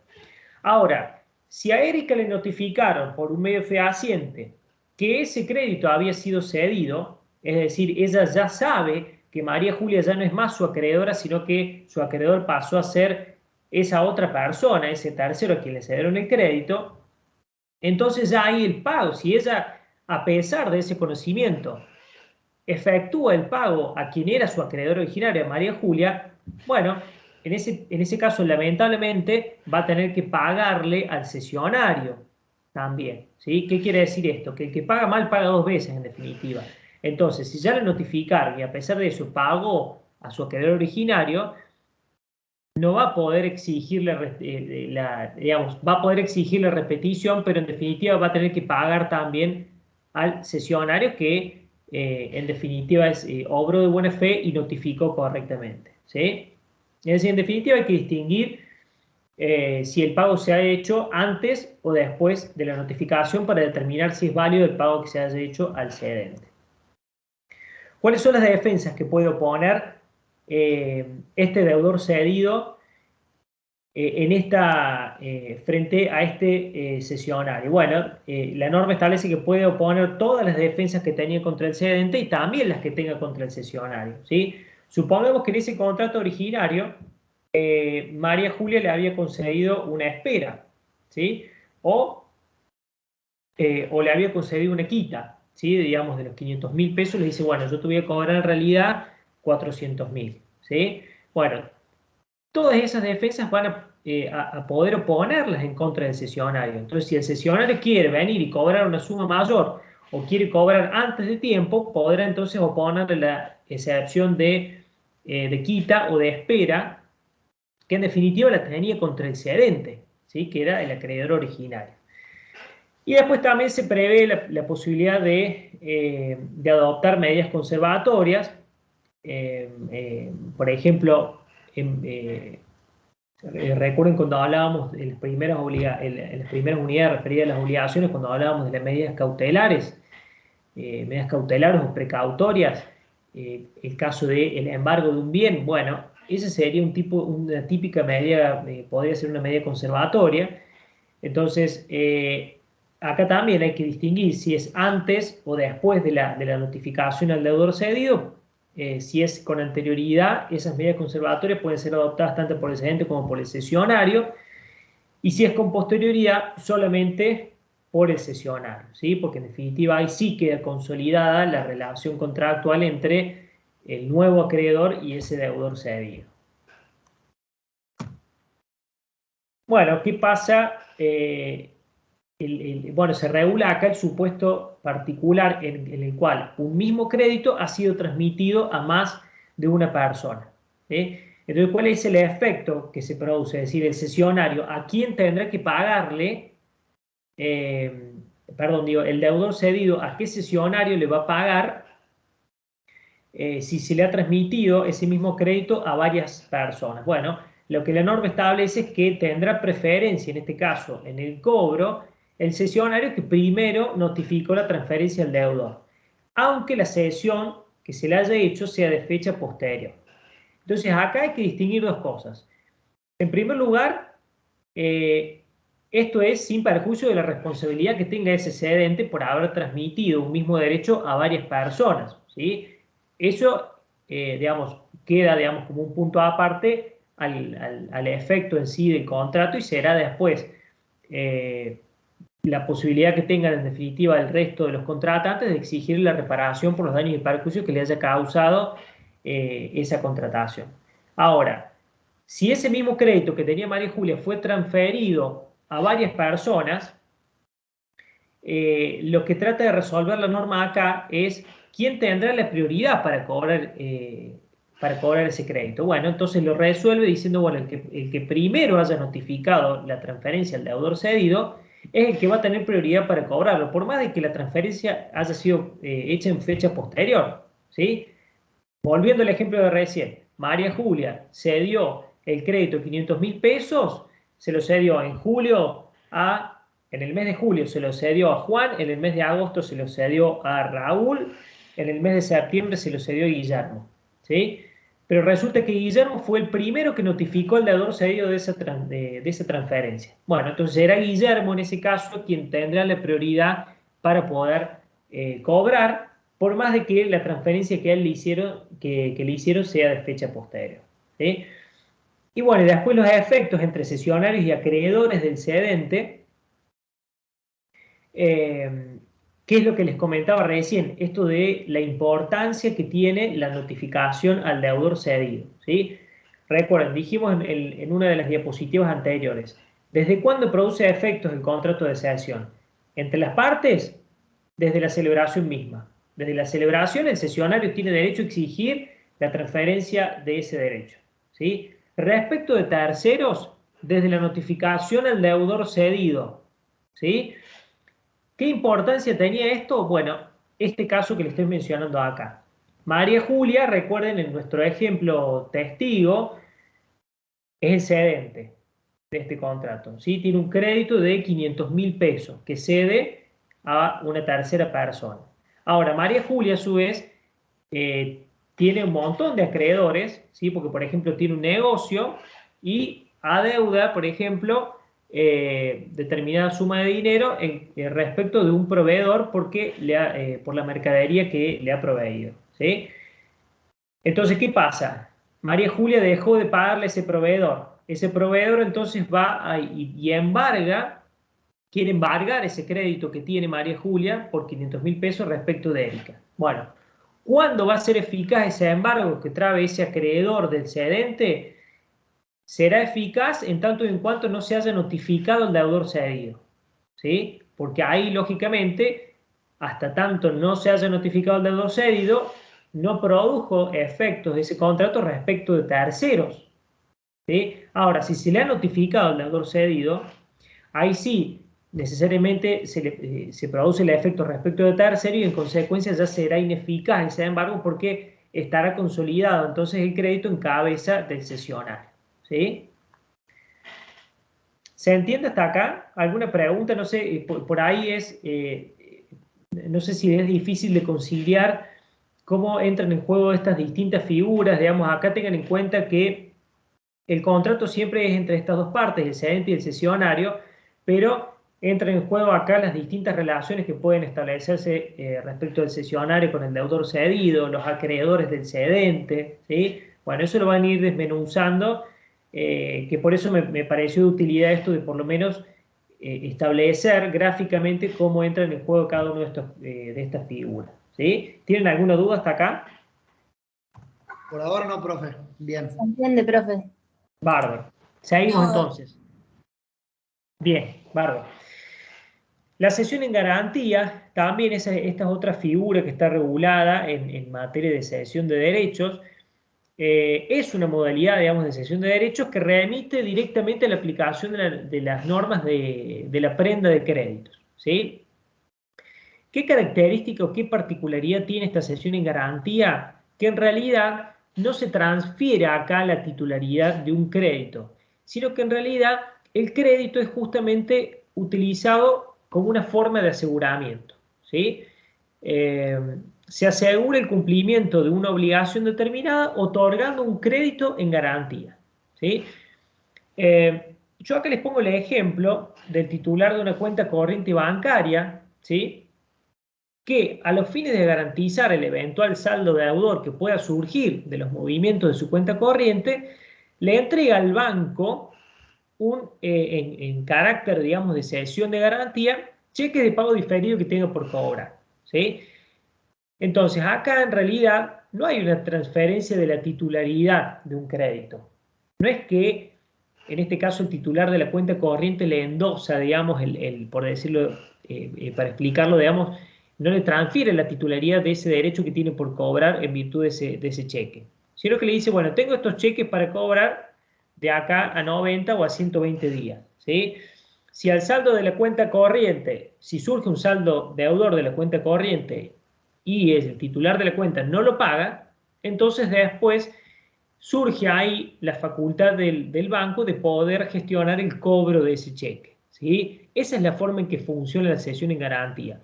S1: Ahora, si a Erika le notificaron por un medio fehaciente que ese crédito había sido cedido, es decir, ella ya sabe que María Julia ya no es más su acreedora, sino que su acreedor pasó a ser esa otra persona, ese tercero a quien le cedieron el crédito, entonces ya hay el pago. Si ella, a pesar de ese conocimiento, efectúa el pago a quien era su acreedor originario, María Julia, bueno, en ese caso lamentablemente va a tener que pagarle al cesionario también, ¿sí? ¿Qué quiere decir esto? Que el que paga mal paga dos veces en definitiva. Entonces, si ya le notificaron y a pesar de eso pagó a su acreedor originario, no va a poder exigirle, va a poder exigirle repetición, pero en definitiva va a tener que pagar también al cesionario que en definitiva obró de buena fe y notificó correctamente, ¿sí? Es decir, en definitiva hay que distinguir si el pago se ha hecho antes o después de la notificación para determinar si es válido el pago que se haya hecho al cedente. ¿Cuáles son las defensas que puede oponer este deudor cedido frente a este cesionario? Bueno, la norma establece que puede oponer todas las defensas que tenía contra el cedente y también las que tenga contra el cesionario, ¿sí? Supongamos que en ese contrato originario María Julia le había concedido una espera, ¿sí? O le había concedido una quita, ¿sí? Digamos, de los 500.000 pesos, le dice, bueno, yo te voy a cobrar en realidad 400.000, ¿sí? Bueno, todas esas defensas van a poder oponerlas en contra del cesionario. Entonces, si el cesionario quiere venir y cobrar una suma mayor o quiere cobrar antes de tiempo, podrá entonces oponerle la excepción de quita o de espera, que en definitiva la tenía contra el cedente, ¿sí? Que era el acreedor originario. Y después también se prevé la posibilidad de adoptar medidas conservatorias. Por ejemplo, recuerden cuando hablábamos en las primeras unidades referidas a las obligaciones, cuando hablábamos de las medidas cautelares o precautorias, el caso del embargo de un bien. Bueno, ese sería una típica medida, podría ser una medida conservatoria. Entonces, acá también hay que distinguir si es antes o después de la notificación al deudor cedido. Si es con anterioridad, esas medidas conservatorias pueden ser adoptadas tanto por el cedente como por el cesionario, y si es con posterioridad, solamente por el cesionario, ¿sí? Porque en definitiva ahí sí queda consolidada la relación contractual entre el nuevo acreedor y ese deudor cedido. Bueno, ¿qué pasa bueno, se regula acá el supuesto particular en el cual un mismo crédito ha sido transmitido a más de una persona. ¿Sí? Entonces, ¿cuál es el efecto que se produce? Es decir, el cesionario, ¿a quién tendrá que pagarle? Perdón, digo, el deudor cedido, ¿a qué cesionario le va a pagar si se le ha transmitido ese mismo crédito a varias personas? Bueno, lo que la norma establece es que tendrá preferencia, en este caso, en el cobro, el cesionario que primero notificó la transferencia al deudor, aunque la cesión que se le haya hecho sea de fecha posterior. Entonces, acá hay que distinguir dos cosas. En primer lugar, esto es sin perjuicio de la responsabilidad que tenga ese cedente por haber transmitido un mismo derecho a varias personas, ¿sí? Eso, digamos, queda, digamos, como un punto aparte al efecto en sí del contrato y será después la posibilidad que tengan en definitiva el resto de los contratantes de exigir la reparación por los daños y perjuicios que le haya causado esa contratación. Ahora, si ese mismo crédito que tenía María Julia fue transferido a varias personas, lo que trata de resolver la norma acá es quién tendrá la prioridad para cobrar ese crédito. Bueno, entonces lo resuelve diciendo, bueno, el que primero haya notificado la transferencia al deudor cedido es el que va a tener prioridad para cobrarlo, por más de que la transferencia haya sido hecha en fecha posterior, ¿sí? Volviendo al ejemplo de recién, María Julia cedió el crédito de 500.000 pesos, se lo cedió en el mes de julio se lo cedió a Juan, en el mes de agosto se lo cedió a Raúl, en el mes de septiembre se lo cedió a Guillermo, ¿sí? Pero resulta que Guillermo fue el primero que notificó al deudor cedido de esa transferencia. Bueno, entonces será Guillermo en ese caso quien tendrá la prioridad para poder cobrar, por más de que la transferencia que le hicieron sea de fecha posterior, ¿sí? Y bueno, y después los efectos entre cesionarios y acreedores del cedente, ¿qué es lo que les comentaba recién? Esto de la importancia que tiene la notificación al deudor cedido, ¿sí? Recuerden, dijimos en una de las diapositivas anteriores, ¿desde cuándo produce efectos el contrato de cesión? Entre las partes, desde la celebración misma. Desde la celebración, el cesionario tiene derecho a exigir la transferencia de ese derecho, ¿sí? Respecto de terceros, desde la notificación al deudor cedido, ¿sí? ¿Qué importancia tenía esto? Bueno, este caso que le estoy mencionando acá. María Julia, recuerden en nuestro ejemplo testigo, es el cedente de este contrato, ¿sí? Tiene un crédito de 500.000 pesos que cede a una tercera persona. Ahora, María Julia, a su vez, tiene un montón de acreedores, ¿sí? Porque, por ejemplo, tiene un negocio y adeuda, por ejemplo, determinada suma de dinero respecto de un proveedor por la mercadería que le ha proveído, ¿sí? Entonces, ¿qué pasa? María Julia dejó de pagarle a ese proveedor. Ese proveedor entonces y embarga, quiere embargar ese crédito que tiene María Julia por 500.000 pesos respecto de Erika. Bueno, ¿cuándo va a ser eficaz ese embargo que trae ese acreedor del cedente? Será eficaz en tanto y en cuanto no se haya notificado el deudor cedido, ¿sí? Porque ahí, lógicamente, hasta tanto no se haya notificado el deudor cedido, no produjo efectos de ese contrato respecto de terceros, ¿sí? Ahora, si se le ha notificado el deudor cedido, ahí sí, necesariamente se produce el efecto respecto de tercero y en consecuencia ya será ineficaz ese embargo porque estará consolidado entonces el crédito en cabeza del cesionario, ¿sí? ¿Se entiende hasta acá? ¿Alguna pregunta? No sé, por ahí no sé si es difícil de conciliar cómo entran en juego estas distintas figuras. Digamos, acá tengan en cuenta que el contrato siempre es entre estas dos partes, el cedente y el cesionario, pero entran en juego acá las distintas relaciones que pueden establecerse respecto del cesionario con el deudor cedido, los acreedores del cedente, ¿sí? Bueno, eso lo van a ir desmenuzando, que por eso me pareció de utilidad esto de por lo menos establecer gráficamente cómo entran en juego cada uno de estas figuras, ¿sí? ¿Tienen alguna duda hasta acá?
S3: Por ahora no, profe. Bien.
S2: ¿Se entiende, profe?
S1: Bárbaro. Seguimos
S2: No.
S1: entonces. Bien, bárbaro. La cesión en garantía también esta es otra figura que está regulada en materia de cesión de derechos. Es una modalidad, digamos, de cesión de derechos que remite directamente a la aplicación de las normas de la prenda de créditos, ¿sí? ¿Qué característica o qué particularidad tiene esta cesión en garantía? Que en realidad no se transfiere acá la titularidad de un crédito, sino que en realidad el crédito es justamente utilizado como una forma de aseguramiento, ¿sí? Se asegura el cumplimiento de una obligación determinada otorgando un crédito en garantía, ¿sí? Yo acá les pongo el ejemplo del titular de una cuenta corriente bancaria, ¿sí? Que a los fines de garantizar el eventual saldo deudor que pueda surgir de los movimientos de su cuenta corriente, le entrega al banco en carácter, digamos, de cesión de garantía, cheques de pago diferido que tenga por cobrar, ¿sí? Entonces, acá en realidad no hay una transferencia de la titularidad de un crédito. No es que, en este caso, el titular de la cuenta corriente le endosa, digamos, por decirlo, para explicarlo, digamos, no le transfiere la titularidad de ese derecho que tiene por cobrar en virtud de ese cheque. Sino que le dice, bueno, tengo estos cheques para cobrar de acá a 90 o a 120 días, ¿sí? Si al saldo de la cuenta corriente, si surge un saldo deudor de la cuenta corriente y el titular de la cuenta no lo paga, entonces después surge ahí la facultad del banco de poder gestionar el cobro de ese cheque, ¿sí? Esa es la forma en que funciona la cesión en garantía.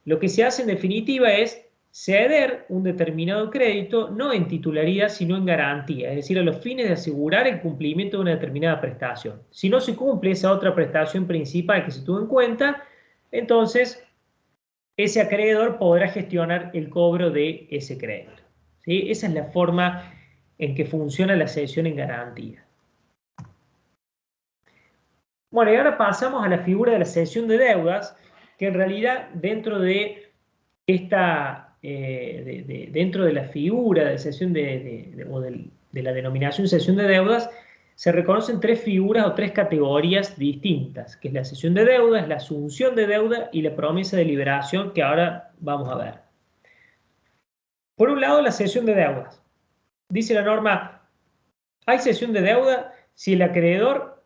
S1: Lo que se hace en definitiva es ceder un determinado crédito no en titularidad sino en garantía, es decir, a los fines de asegurar el cumplimiento de una determinada prestación. Si no se cumple esa otra prestación principal que se tuvo en cuenta, entonces ese acreedor podrá gestionar el cobro de ese crédito, ¿sí? Esa es la forma en que funciona la cesión en garantía. Bueno, y ahora pasamos a la figura de la cesión de deudas, que en realidad dentro de dentro de la figura de cesión de la denominación cesión de deudas, se reconocen tres figuras o tres categorías distintas, que es la cesión de deudas, la asunción de deuda y la promesa de liberación, que ahora vamos a ver. Por un lado, la cesión de deudas. Dice la norma, hay cesión de deuda si el acreedor,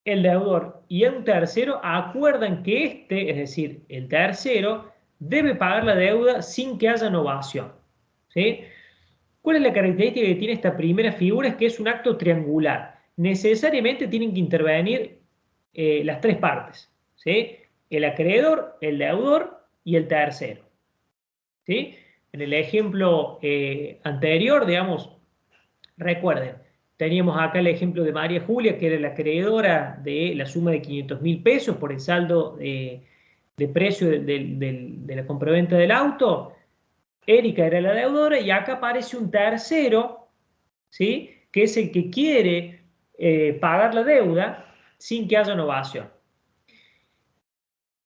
S1: el deudor y un tercero acuerdan que es decir, el tercero, debe pagar la deuda sin que haya novación, ¿sí? ¿Cuál es la característica que tiene esta primera figura? Es que es un acto triangular. Necesariamente tienen que intervenir las tres partes, ¿sí? El acreedor, el deudor y el tercero, ¿sí? En el ejemplo anterior, digamos, recuerden, teníamos acá el ejemplo de María Julia, que era la acreedora de la suma de 500.000 pesos por el saldo de precio de la compraventa del auto. Erika era la deudora y acá aparece un tercero, ¿sí? Que es el que quiere pagar la deuda sin que haya novación.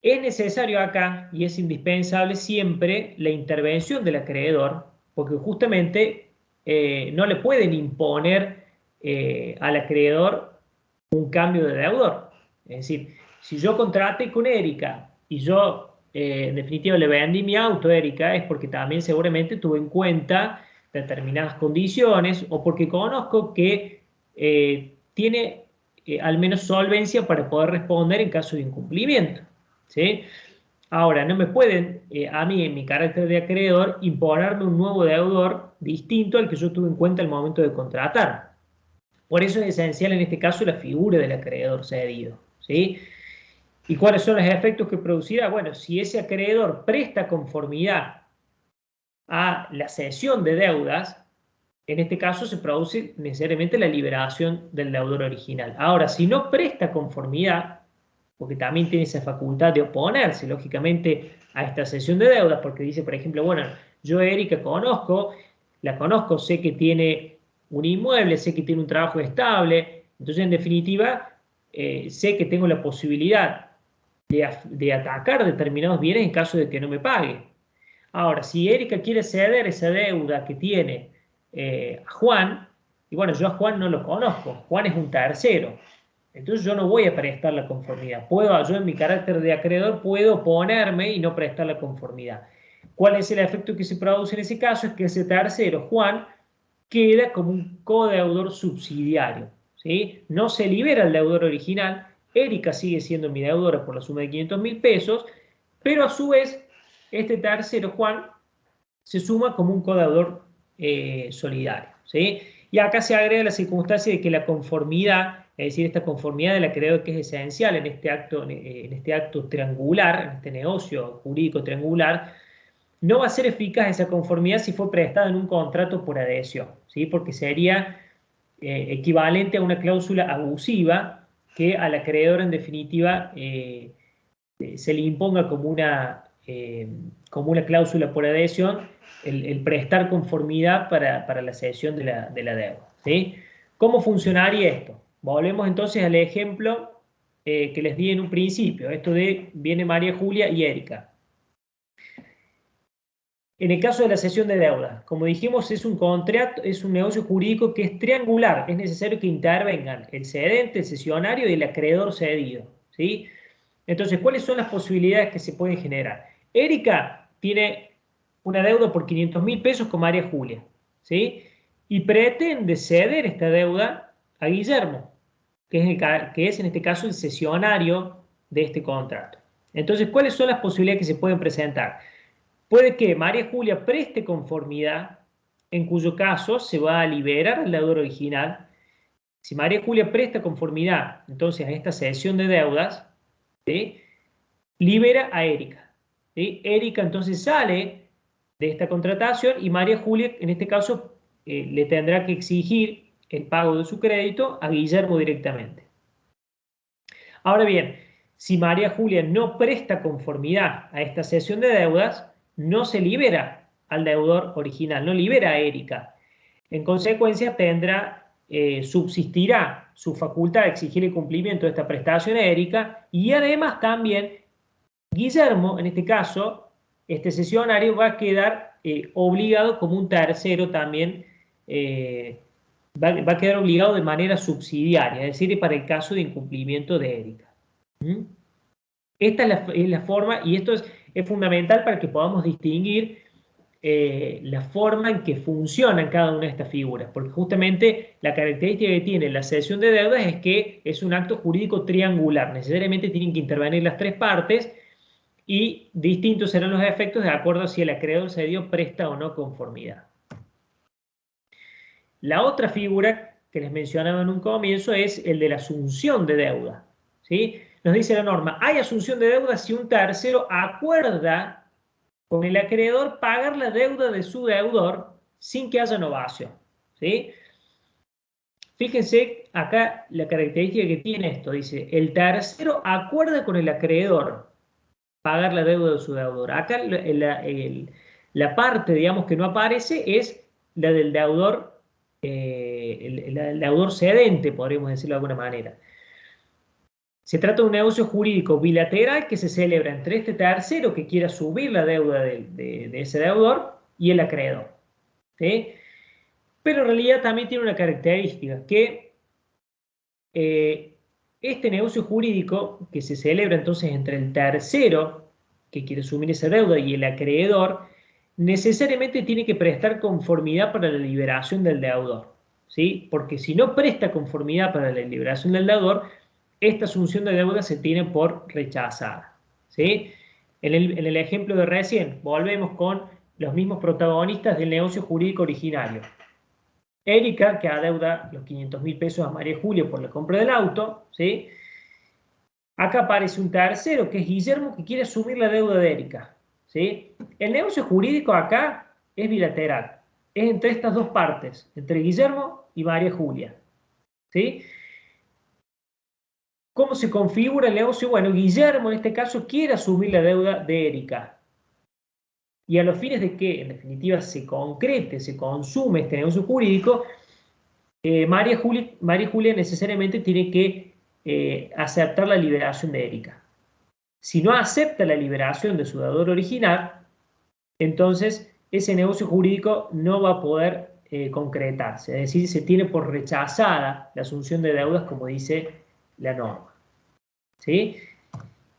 S1: Es necesario acá y es indispensable siempre la intervención del acreedor, porque justamente no le pueden imponer al acreedor un cambio de deudor. Es decir, si yo contraté con Erika y yo en definitiva le vendí mi auto a Erika, es porque también seguramente tuve en cuenta determinadas condiciones o porque conozco que tiene al menos solvencia para poder responder en caso de incumplimiento, ¿sí? Ahora, no me pueden, a mí, en mi carácter de acreedor, imponerme un nuevo deudor distinto al que yo tuve en cuenta al momento de contratar. Por eso es esencial en este caso la figura del acreedor cedido, ¿sí? ¿Y cuáles son los efectos que producirá? Bueno, si ese acreedor presta conformidad a la cesión de deudas, en este caso se produce necesariamente la liberación del deudor original. Ahora, si no presta conformidad, porque también tiene esa facultad de oponerse, lógicamente, a esta cesión de deudas, porque dice, por ejemplo, bueno, yo a Erika la conozco, sé que tiene un inmueble, sé que tiene un trabajo estable, entonces, en definitiva, sé que tengo la posibilidad de atacar determinados bienes en caso de que no me pague. Ahora, si Erika quiere ceder esa deuda que tiene a Juan, y bueno, yo a Juan no lo conozco, Juan es un tercero, Entonces yo no voy a prestar la conformidad. Yo en mi carácter de acreedor puedo oponerme y no prestar la conformidad. ¿Cuál es el efecto que se produce en ese caso? Es que ese tercero, Juan, queda como un codeudor subsidiario, ¿sí? No se libera el deudor original, Erika sigue siendo mi deudora por la suma de 500.000 pesos, pero a su vez, este tercero, Juan, se suma como un codeudor solidario, ¿sí? Y acá se agrega la circunstancia de que la conformidad, es decir, esta conformidad del acreedor que es esencial en este acto triangular, en este negocio jurídico triangular, no va a ser eficaz esa conformidad si fue prestada en un contrato por adhesión, ¿sí? Porque sería equivalente a una cláusula abusiva que al acreedor en definitiva se le imponga como una cláusula por adhesión el prestar conformidad para la cesión de la deuda, ¿sí? ¿Cómo funcionaría esto? Volvemos entonces al ejemplo que les di en un principio, esto de viene María Julia y Erika. En el caso de la cesión de deuda, como dijimos, es un contrato, es un negocio jurídico que es triangular. Es necesario que intervengan el cedente, el cesionario y el acreedor cedido, ¿sí? Entonces, ¿cuáles son las posibilidades que se pueden generar? Erika tiene una deuda por 500.000 pesos con María Julia, ¿sí? Y pretende ceder esta deuda a Guillermo, que es en este caso el cesionario de este contrato. Entonces, ¿cuáles son las posibilidades que se pueden presentar? Puede que María Julia preste conformidad, en cuyo caso se va a liberar al deudor original. Si María Julia presta conformidad, entonces a esta cesión de deudas, ¿sí?, libera a Erika, ¿sí? Erika entonces sale de esta contratación y María Julia, en este caso, le tendrá que exigir el pago de su crédito a Guillermo directamente. Ahora bien, si María Julia no presta conformidad a esta cesión de deudas, no se libera al deudor original, no libera a Erika. En consecuencia, subsistirá su facultad de exigir el cumplimiento de esta prestación a Erika y además también Guillermo, en este caso, este cesionario va a quedar obligado como un tercero también, va a quedar obligado de manera subsidiaria, es decir, para el caso de incumplimiento de Erika. ¿Mm? Esta es la forma, y esto es fundamental para que podamos distinguir la forma en que funcionan cada una de estas figuras, porque justamente la característica que tiene la cesión de deudas es que es un acto jurídico triangular, necesariamente tienen que intervenir las tres partes y distintos serán los efectos de acuerdo a si el acreedor cedió, presta o no conformidad. La otra figura que les mencionaba en un comienzo es el de la asunción de deuda, ¿sí? Nos dice la norma, hay asunción de deuda si un tercero acuerda con el acreedor pagar la deuda de su deudor sin que haya novación, ¿sí? Fíjense acá la característica que tiene esto, dice, el tercero acuerda con el acreedor pagar la deuda de su deudor. Acá la parte, digamos, que no aparece es la del deudor, el deudor cedente, podríamos decirlo de alguna manera. Se trata de un negocio jurídico bilateral que se celebra entre este tercero que quiera subir la deuda de ese deudor y el acreedor, ¿sí? Pero en realidad también tiene una característica, que este negocio jurídico que se celebra entonces entre el tercero que quiere asumir esa deuda y el acreedor, necesariamente tiene que prestar conformidad para la liberación del deudor, ¿sí? Porque si no presta conformidad para la liberación del deudor, esta asunción de deuda se tiene por rechazada, ¿sí? En el ejemplo de recién, volvemos con los mismos protagonistas del negocio jurídico originario. Erika, que adeuda los 500.000 pesos a María Julia por la compra del auto, ¿sí? Acá aparece un tercero, que es Guillermo, que quiere asumir la deuda de Erika, ¿sí? El negocio jurídico acá es bilateral, es entre estas dos partes, entre Guillermo y María Julia, ¿sí? ¿Cómo se configura el negocio? Bueno, Guillermo en este caso quiere asumir la deuda de Erika. Y a los fines de que, en definitiva, se concrete, se consume este negocio jurídico, María Julia necesariamente tiene que aceptar la liberación de Erika. Si no acepta la liberación de su deudor original, entonces ese negocio jurídico no va a poder concretarse. Es decir, se tiene por rechazada la asunción de deudas, como dice la norma. ¿Sí?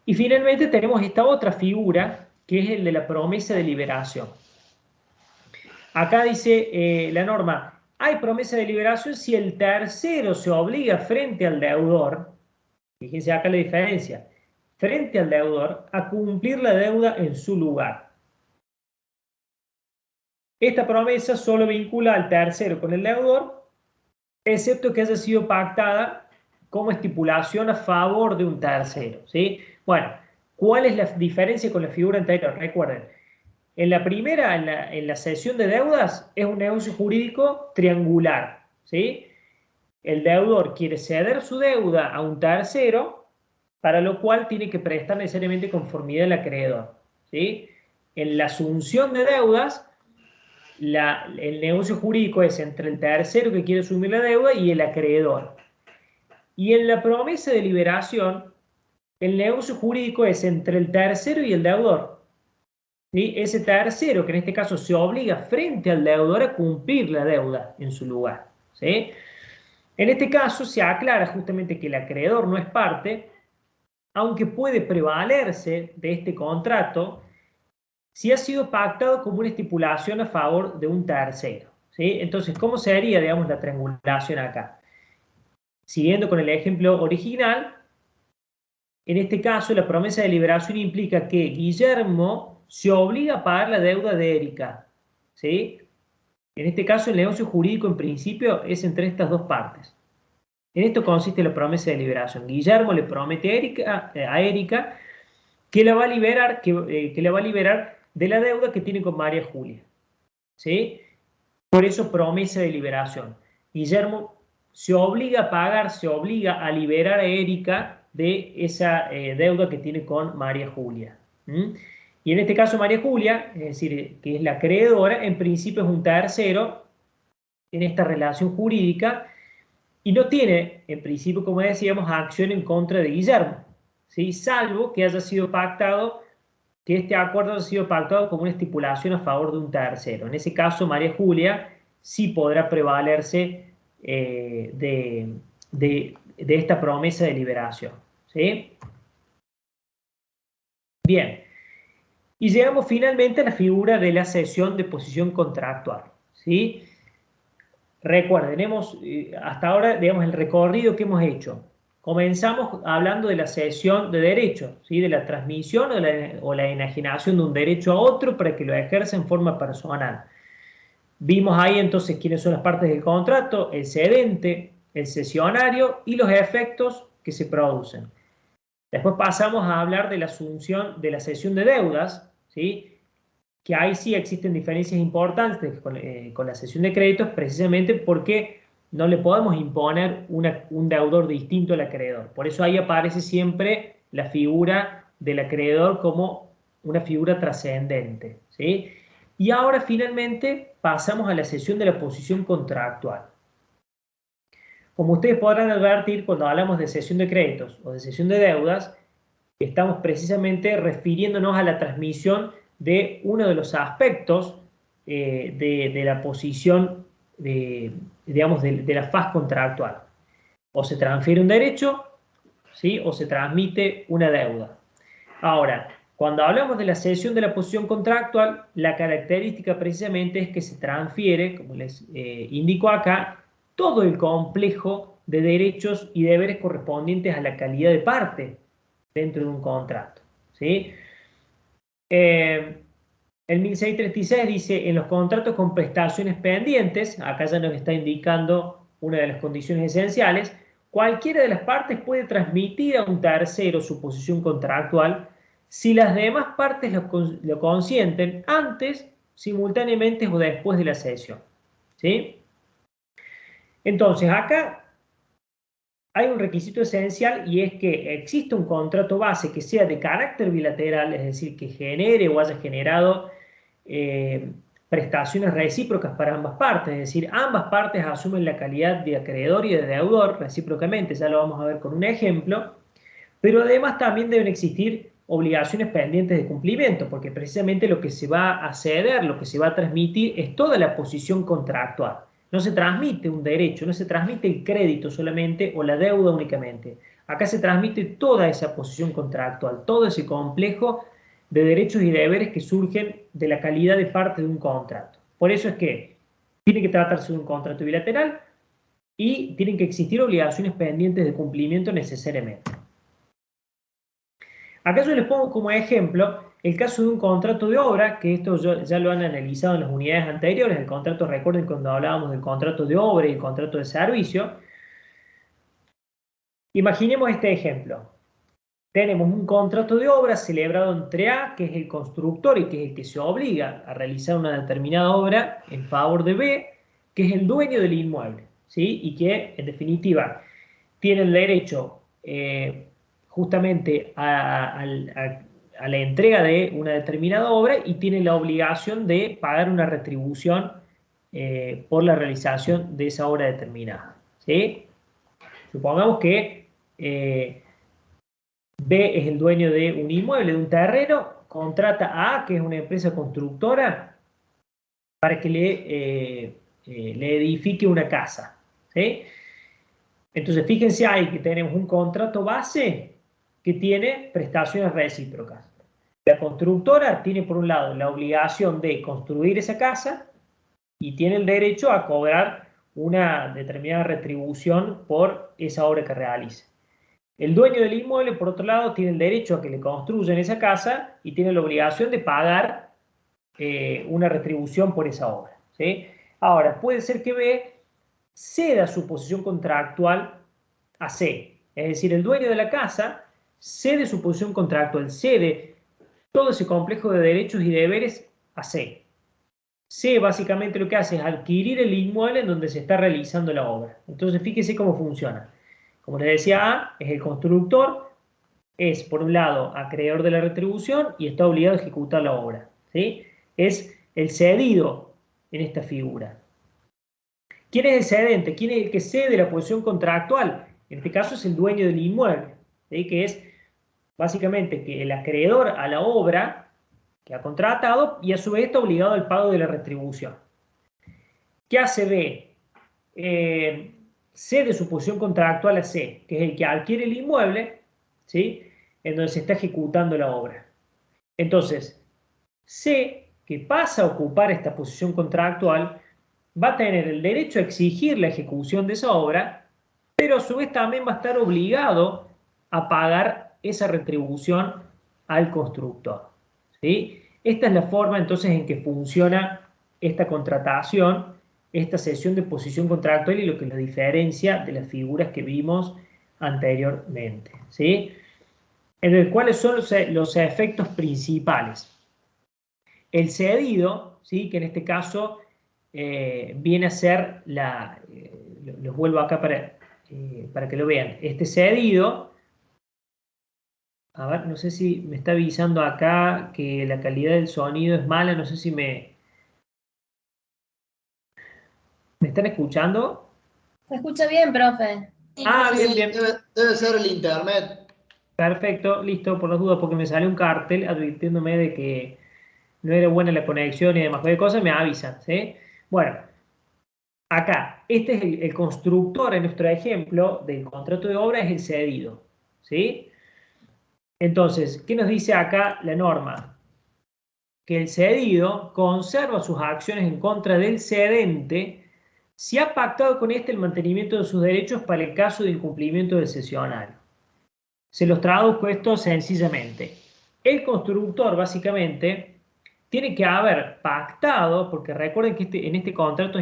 S1: Y finalmente tenemos esta otra figura, que es el de la promesa de liberación. Acá dice la norma, hay promesa de liberación si el tercero se obliga frente al deudor, fíjense acá la diferencia, frente al deudor a cumplir la deuda en su lugar. Esta promesa solo vincula al tercero con el deudor, excepto que haya sido pactada como estipulación a favor de un tercero, ¿sí? Bueno, ¿cuál es la diferencia con la figura anterior? Recuerden, en la primera, en la cesión de deudas, es un negocio jurídico triangular, ¿sí? El deudor quiere ceder su deuda a un tercero, para lo cual tiene que prestar necesariamente conformidad al acreedor, ¿sí? En la asunción de deudas, el negocio jurídico es entre el tercero que quiere asumir la deuda y el acreedor. Y en la promesa de liberación, el negocio jurídico es entre el tercero y el deudor. ¿Sí? Ese tercero, que en este caso se obliga frente al deudor a cumplir la deuda en su lugar. ¿Sí? En este caso se aclara justamente que el acreedor no es parte, aunque puede prevalerse de este contrato si ha sido pactado como una estipulación a favor de un tercero. ¿Sí? Entonces, ¿cómo sería, digamos, la triangulación acá? Siguiendo con el ejemplo original, en este caso la promesa de liberación implica que Guillermo se obliga a pagar la deuda de Erika. ¿Sí? En este caso el negocio jurídico en principio es entre estas dos partes. En esto consiste la promesa de liberación. Guillermo le promete a Erika que la va a liberar, que la va a liberar de la deuda que tiene con María Julia. ¿Sí? Por eso promesa de liberación. Guillermo se obliga a pagar, se obliga a liberar a Erika de esa deuda que tiene con María Julia. Y en este caso María Julia, es decir, que es la acreedora, en principio es un tercero en esta relación jurídica y no tiene, en principio, como decíamos, acción en contra de Guillermo, ¿sí? Salvo que haya sido pactado, que este acuerdo haya sido pactado como una estipulación a favor de un tercero. En ese caso, María Julia sí podrá prevalerse de esta promesa de liberación. ¿Sí? Bien. Y llegamos finalmente a la figura de la cesión de posición contractual. ¿Sí? Recuerden, hasta ahora, digamos, el recorrido que hemos hecho. Comenzamos hablando de la cesión de derechos, ¿sí? De la transmisión o la enajenación de un derecho a otro para que lo ejerza en forma personal. Vimos ahí entonces quiénes son las partes del contrato, el cedente, el cesionario y los efectos que se producen. Después pasamos a hablar de la asunción de la cesión de deudas, ¿sí? Que ahí sí existen diferencias importantes con la cesión de créditos, precisamente porque no le podemos imponer un deudor distinto al acreedor. Por eso ahí aparece siempre la figura del acreedor como una figura trascendente, ¿sí? Y ahora finalmente pasamos a la cesión de la posición contractual. Como ustedes podrán advertir, cuando hablamos de cesión de créditos o de cesión de deudas, estamos precisamente refiriéndonos a la transmisión de uno de los aspectos de la posición, digamos, de la faz contractual. O se transfiere un derecho, ¿sí? O se transmite una deuda. Ahora, cuando hablamos de la cesión de la posición contractual, la característica precisamente es que se transfiere, como les indico acá, todo el complejo de derechos y deberes correspondientes a la calidad de parte dentro de un contrato. ¿Sí? El 1636 dice, en los contratos con prestaciones pendientes, acá ya nos está indicando una de las condiciones esenciales, cualquiera de las partes puede transmitir a un tercero su posición contractual si las demás partes lo consienten antes, simultáneamente o después de la cesión. ¿Sí? Entonces, acá hay un requisito esencial y es que existe un contrato base que sea de carácter bilateral, es decir, que genere o haya generado prestaciones recíprocas para ambas partes, es decir, ambas partes asumen la calidad de acreedor y de deudor recíprocamente, ya lo vamos a ver con un ejemplo, pero además también deben existir obligaciones pendientes de cumplimiento, porque precisamente lo que se va a ceder, lo que se va a transmitir es toda la posición contractual, No se transmite un derecho, no se transmite el crédito solamente o la deuda únicamente. Acá se transmite toda esa posición contractual, todo ese complejo de derechos y deberes que surgen de la calidad de parte de un contrato. Por eso es que tiene que tratarse de un contrato bilateral y tienen que existir obligaciones pendientes de cumplimiento necesariamente. Acá yo les pongo como ejemplo el caso de un contrato de obra, que esto ya lo han analizado en las unidades anteriores. El contrato, recuerden cuando hablábamos del contrato de obra y el contrato de servicio. Imaginemos este ejemplo. Tenemos un contrato de obra celebrado entre A, que es el constructor y que es el que se obliga a realizar una determinada obra en favor de B, que es el dueño del inmueble, ¿sí? Y que, en definitiva, tiene el derecho justamente a la entrega de una determinada obra y tiene la obligación de pagar una retribución por la realización de esa obra determinada, ¿sí? Supongamos que B es el dueño de un inmueble, de un terreno, contrata a A, que es una empresa constructora, para que le edifique una casa, ¿sí? Entonces, fíjense ahí que tenemos un contrato base que tiene prestaciones recíprocas. La constructora tiene, por un lado, la obligación de construir esa casa y tiene el derecho a cobrar una determinada retribución por esa obra que realice. El dueño del inmueble, por otro lado, tiene el derecho a que le construyan esa casa y tiene la obligación de pagar una retribución por esa obra, ¿sí? Ahora, puede ser que B ceda su posición contractual a C. Es decir, el dueño de la casa cede su posición contractual, cede todo ese complejo de derechos y deberes a C. C básicamente lo que hace es adquirir el inmueble en donde se está realizando la obra. Entonces, fíjese cómo funciona. Como les decía, A es el constructor, es por un lado acreedor de la retribución y está obligado a ejecutar la obra, ¿sí? Es el cedido en esta figura. ¿Quién es el cedente? ¿Quién es el que cede la posición contractual? En este caso es el dueño del inmueble, ¿sí? Que es básicamente que el acreedor a la obra que ha contratado y a su vez está obligado al pago de la retribución. ¿Qué hace B? Cede su posición contractual a C, que es el que adquiere el inmueble, ¿sí? En donde se está ejecutando la obra. Entonces, C, que pasa a ocupar esta posición contractual, va a tener el derecho a exigir la ejecución de esa obra, pero a su vez también va a estar obligado a pagar esa retribución al constructor, ¿sí? Esta es la forma entonces en que funciona esta contratación, esta cesión de posición contractual y lo que la diferencia de las figuras que vimos anteriormente, ¿sí? Entonces, ¿cuáles son los efectos principales? El cedido, ¿sí? Que en este caso viene a ser los vuelvo acá para que lo vean. Este cedido, a ver, no sé si me está avisando acá que la calidad del sonido es mala, no sé si ¿me están escuchando?
S2: Se escucha bien, profe.
S1: Ah, bien,
S3: Sí,
S1: bien.
S3: debe ser el internet.
S1: Perfecto, listo, por las dudas, porque me sale un cartel advirtiéndome de que no era buena la conexión y demás de cosas, me avisan, ¿sí? Bueno, acá, este es el constructor en nuestro ejemplo del contrato de obra, es el cedido, ¿sí? Entonces, ¿qué nos dice acá la norma? Que el cedido conserva sus acciones en contra del cedente si ha pactado con éste el mantenimiento de sus derechos para el caso de incumplimiento del cesionario. Se los traduzco esto sencillamente. El constructor, básicamente, tiene que haber pactado, porque recuerden que en este contrato,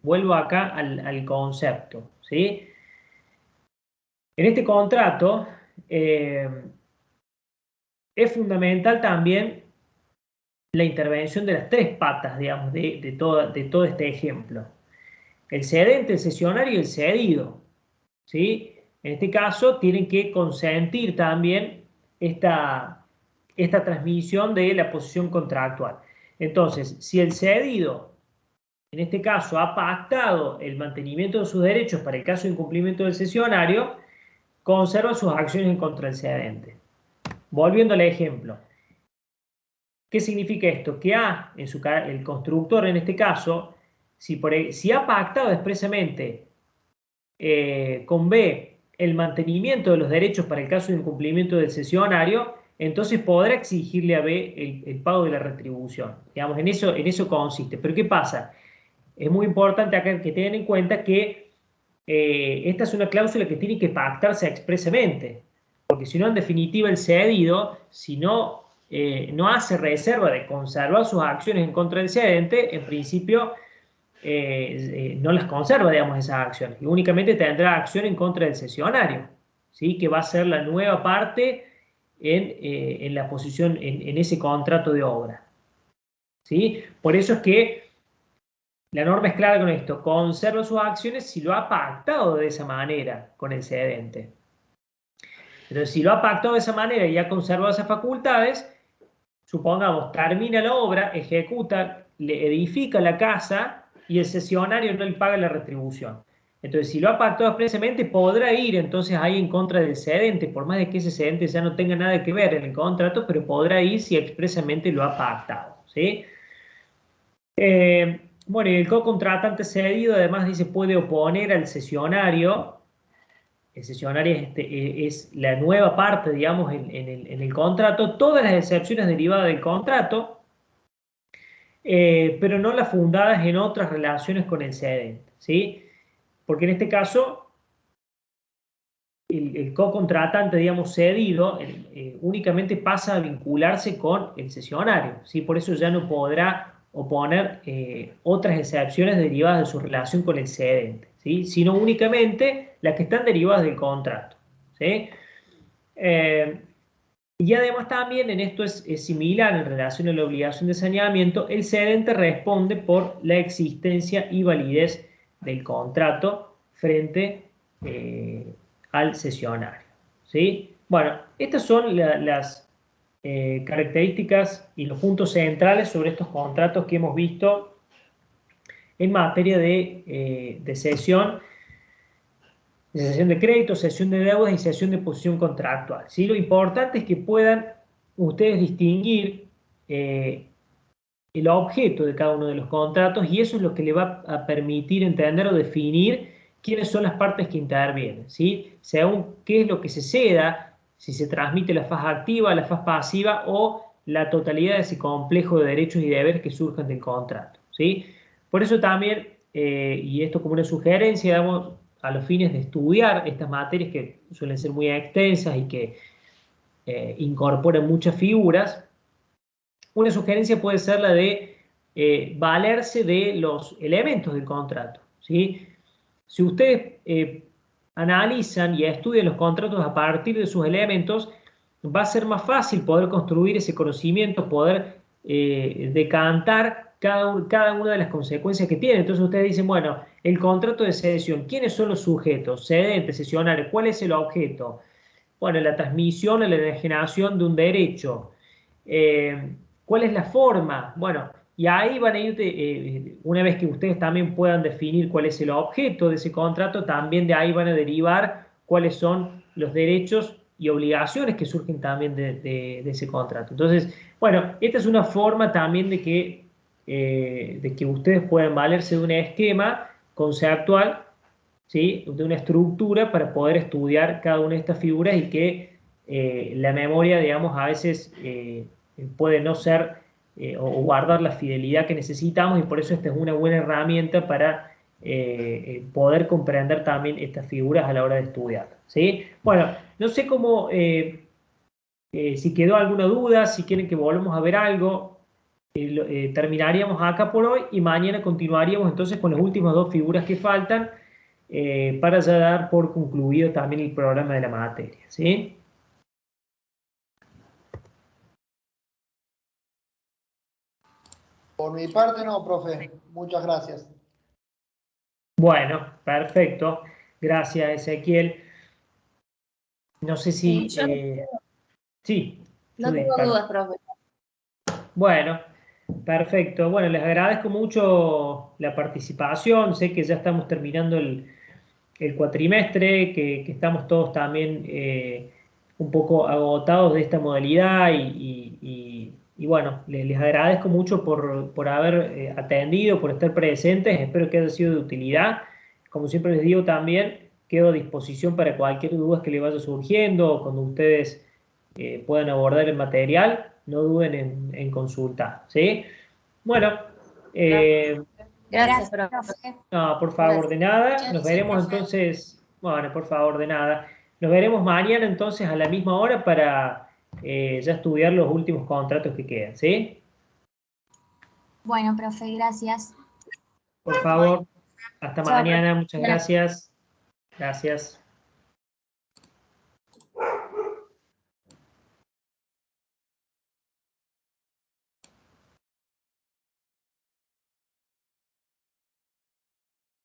S1: vuelvo acá al concepto, ¿sí? En este contrato es fundamental también la intervención de las tres patas, digamos, de todo este ejemplo. El cedente, el cesionario y el cedido, ¿sí? En este caso tienen que consentir también esta transmisión de la posición contractual. Entonces, si el cedido, en este caso, ha pactado el mantenimiento de sus derechos para el caso de incumplimiento del cesionario, conserva sus acciones en contra del cedente. Volviendo al ejemplo. ¿Qué significa esto? Que A, el constructor en este caso, si ha pactado expresamente con B el mantenimiento de los derechos para el caso de incumplimiento del cesionario, entonces podrá exigirle a B el pago de la retribución. Digamos, en eso consiste. Pero ¿qué pasa? Es muy importante acá que tengan en cuenta que esta es una cláusula que tiene que pactarse expresamente, porque si no, en definitiva, el cedido, si no, no hace reserva de conservar sus acciones en contra del cedente, en principio no las conserva, digamos, esas acciones, y únicamente tendrá acción en contra del cesionario, ¿sí? Que va a ser la nueva parte en la posición, en ese contrato de obra, ¿sí? Por eso es que la norma es clara con esto: conserva sus acciones si lo ha pactado de esa manera con el cedente. Entonces, si lo ha pactado de esa manera y ha conservado esas facultades, supongamos, termina la obra, ejecuta, le edifica la casa y el cesionario no le paga la retribución. Entonces, si lo ha pactado expresamente, podrá ir entonces ahí en contra del cedente, por más de que ese cedente ya no tenga nada que ver en el contrato, pero podrá ir si expresamente lo ha pactado, ¿sí? Bueno, y el co-contratante cedido además dice puede oponer al cesionario. El cesionario es la nueva parte, digamos, en el contrato, todas las excepciones derivadas del contrato, pero no las fundadas en otras relaciones con el cedente, ¿sí? Porque en este caso, el co-contratante, digamos, cedido, únicamente pasa a vincularse con el cesionario, ¿sí? Por eso ya no podrá oponer otras excepciones derivadas de su relación con el cedente, ¿sí? Sino únicamente las que están derivadas del contrato, ¿sí? Y además también en esto es similar en relación a la obligación de saneamiento, el cedente responde por la existencia y validez del contrato frente al cesionario, ¿sí? Bueno, estas son las características y los puntos centrales sobre estos contratos que hemos visto en materia de cesión de crédito, cesión de deudas y cesión de posición contractual, ¿sí? Lo importante es que puedan ustedes distinguir el objeto de cada uno de los contratos, y eso es lo que le va a permitir entender o definir quiénes son las partes que intervienen, ¿sí? Según qué es lo que se ceda, si se transmite la faz activa, la faz pasiva o la totalidad de ese complejo de derechos y deberes que surjan del contrato, ¿sí? Por eso también, y esto como una sugerencia, damos a los fines de estudiar estas materias que suelen ser muy extensas y que incorporan muchas figuras, una sugerencia puede ser la de valerse de los elementos del contrato, ¿sí? Si ustedes analizan y estudian los contratos a partir de sus elementos, va a ser más fácil poder construir ese conocimiento, poder decantar cada una de las consecuencias que tiene. Entonces ustedes dicen, bueno, el contrato de cesión, ¿quiénes son los sujetos? Cedente, cesionario, ¿cuál es el objeto? Bueno, la transmisión o la enajenación de un derecho. ¿Cuál es la forma? Bueno, y ahí van a ir, una vez que ustedes también puedan definir cuál es el objeto de ese contrato, también de ahí van a derivar cuáles son los derechos y obligaciones que surgen también de ese contrato. Entonces, bueno, esta es una forma también de que ustedes puedan valerse de un esquema conceptual, ¿sí? De una estructura para poder estudiar cada una de estas figuras, y que la memoria, digamos, a veces puede no ser o guardar la fidelidad que necesitamos, y por eso esta es una buena herramienta para poder comprender también estas figuras a la hora de estudiar, ¿sí? Bueno, no sé cómo, si quedó alguna duda, si quieren que volvamos a ver algo, terminaríamos acá por hoy y mañana continuaríamos entonces con las últimas dos figuras que faltan, para ya dar por concluido también el programa de la materia, ¿sí?
S3: Por mi parte no, profe. Muchas gracias.
S1: Bueno, perfecto. Gracias, Ezequiel. No sé si...
S2: Yo
S1: sí,
S2: no
S1: Judith,
S2: tengo dudas, profe.
S1: bueno, perfecto. Bueno, les agradezco mucho la participación. Sé que ya estamos terminando el cuatrimestre, que estamos todos también un poco agotados de esta modalidad, bueno, les agradezco mucho por haber atendido, por estar presentes, espero que haya sido de utilidad. Como siempre les digo también, quedo a disposición para cualquier duda que les vaya surgiendo o cuando ustedes puedan abordar el material, no duden en consultar, ¿sí? Bueno,
S2: Gracias, profe.
S1: no, por favor, de nada.
S2: Muchas
S1: Nos
S2: gracias,
S1: veremos
S2: profe.
S1: entonces, bueno, por favor, de nada. Nos veremos mañana entonces a la misma hora para ya estudiar los últimos contratos que quedan, ¿sí?
S4: Bueno, profe, gracias.
S1: Por favor, hasta
S2: Chao,
S1: mañana. Muchas
S2: profe.
S1: gracias. Gracias.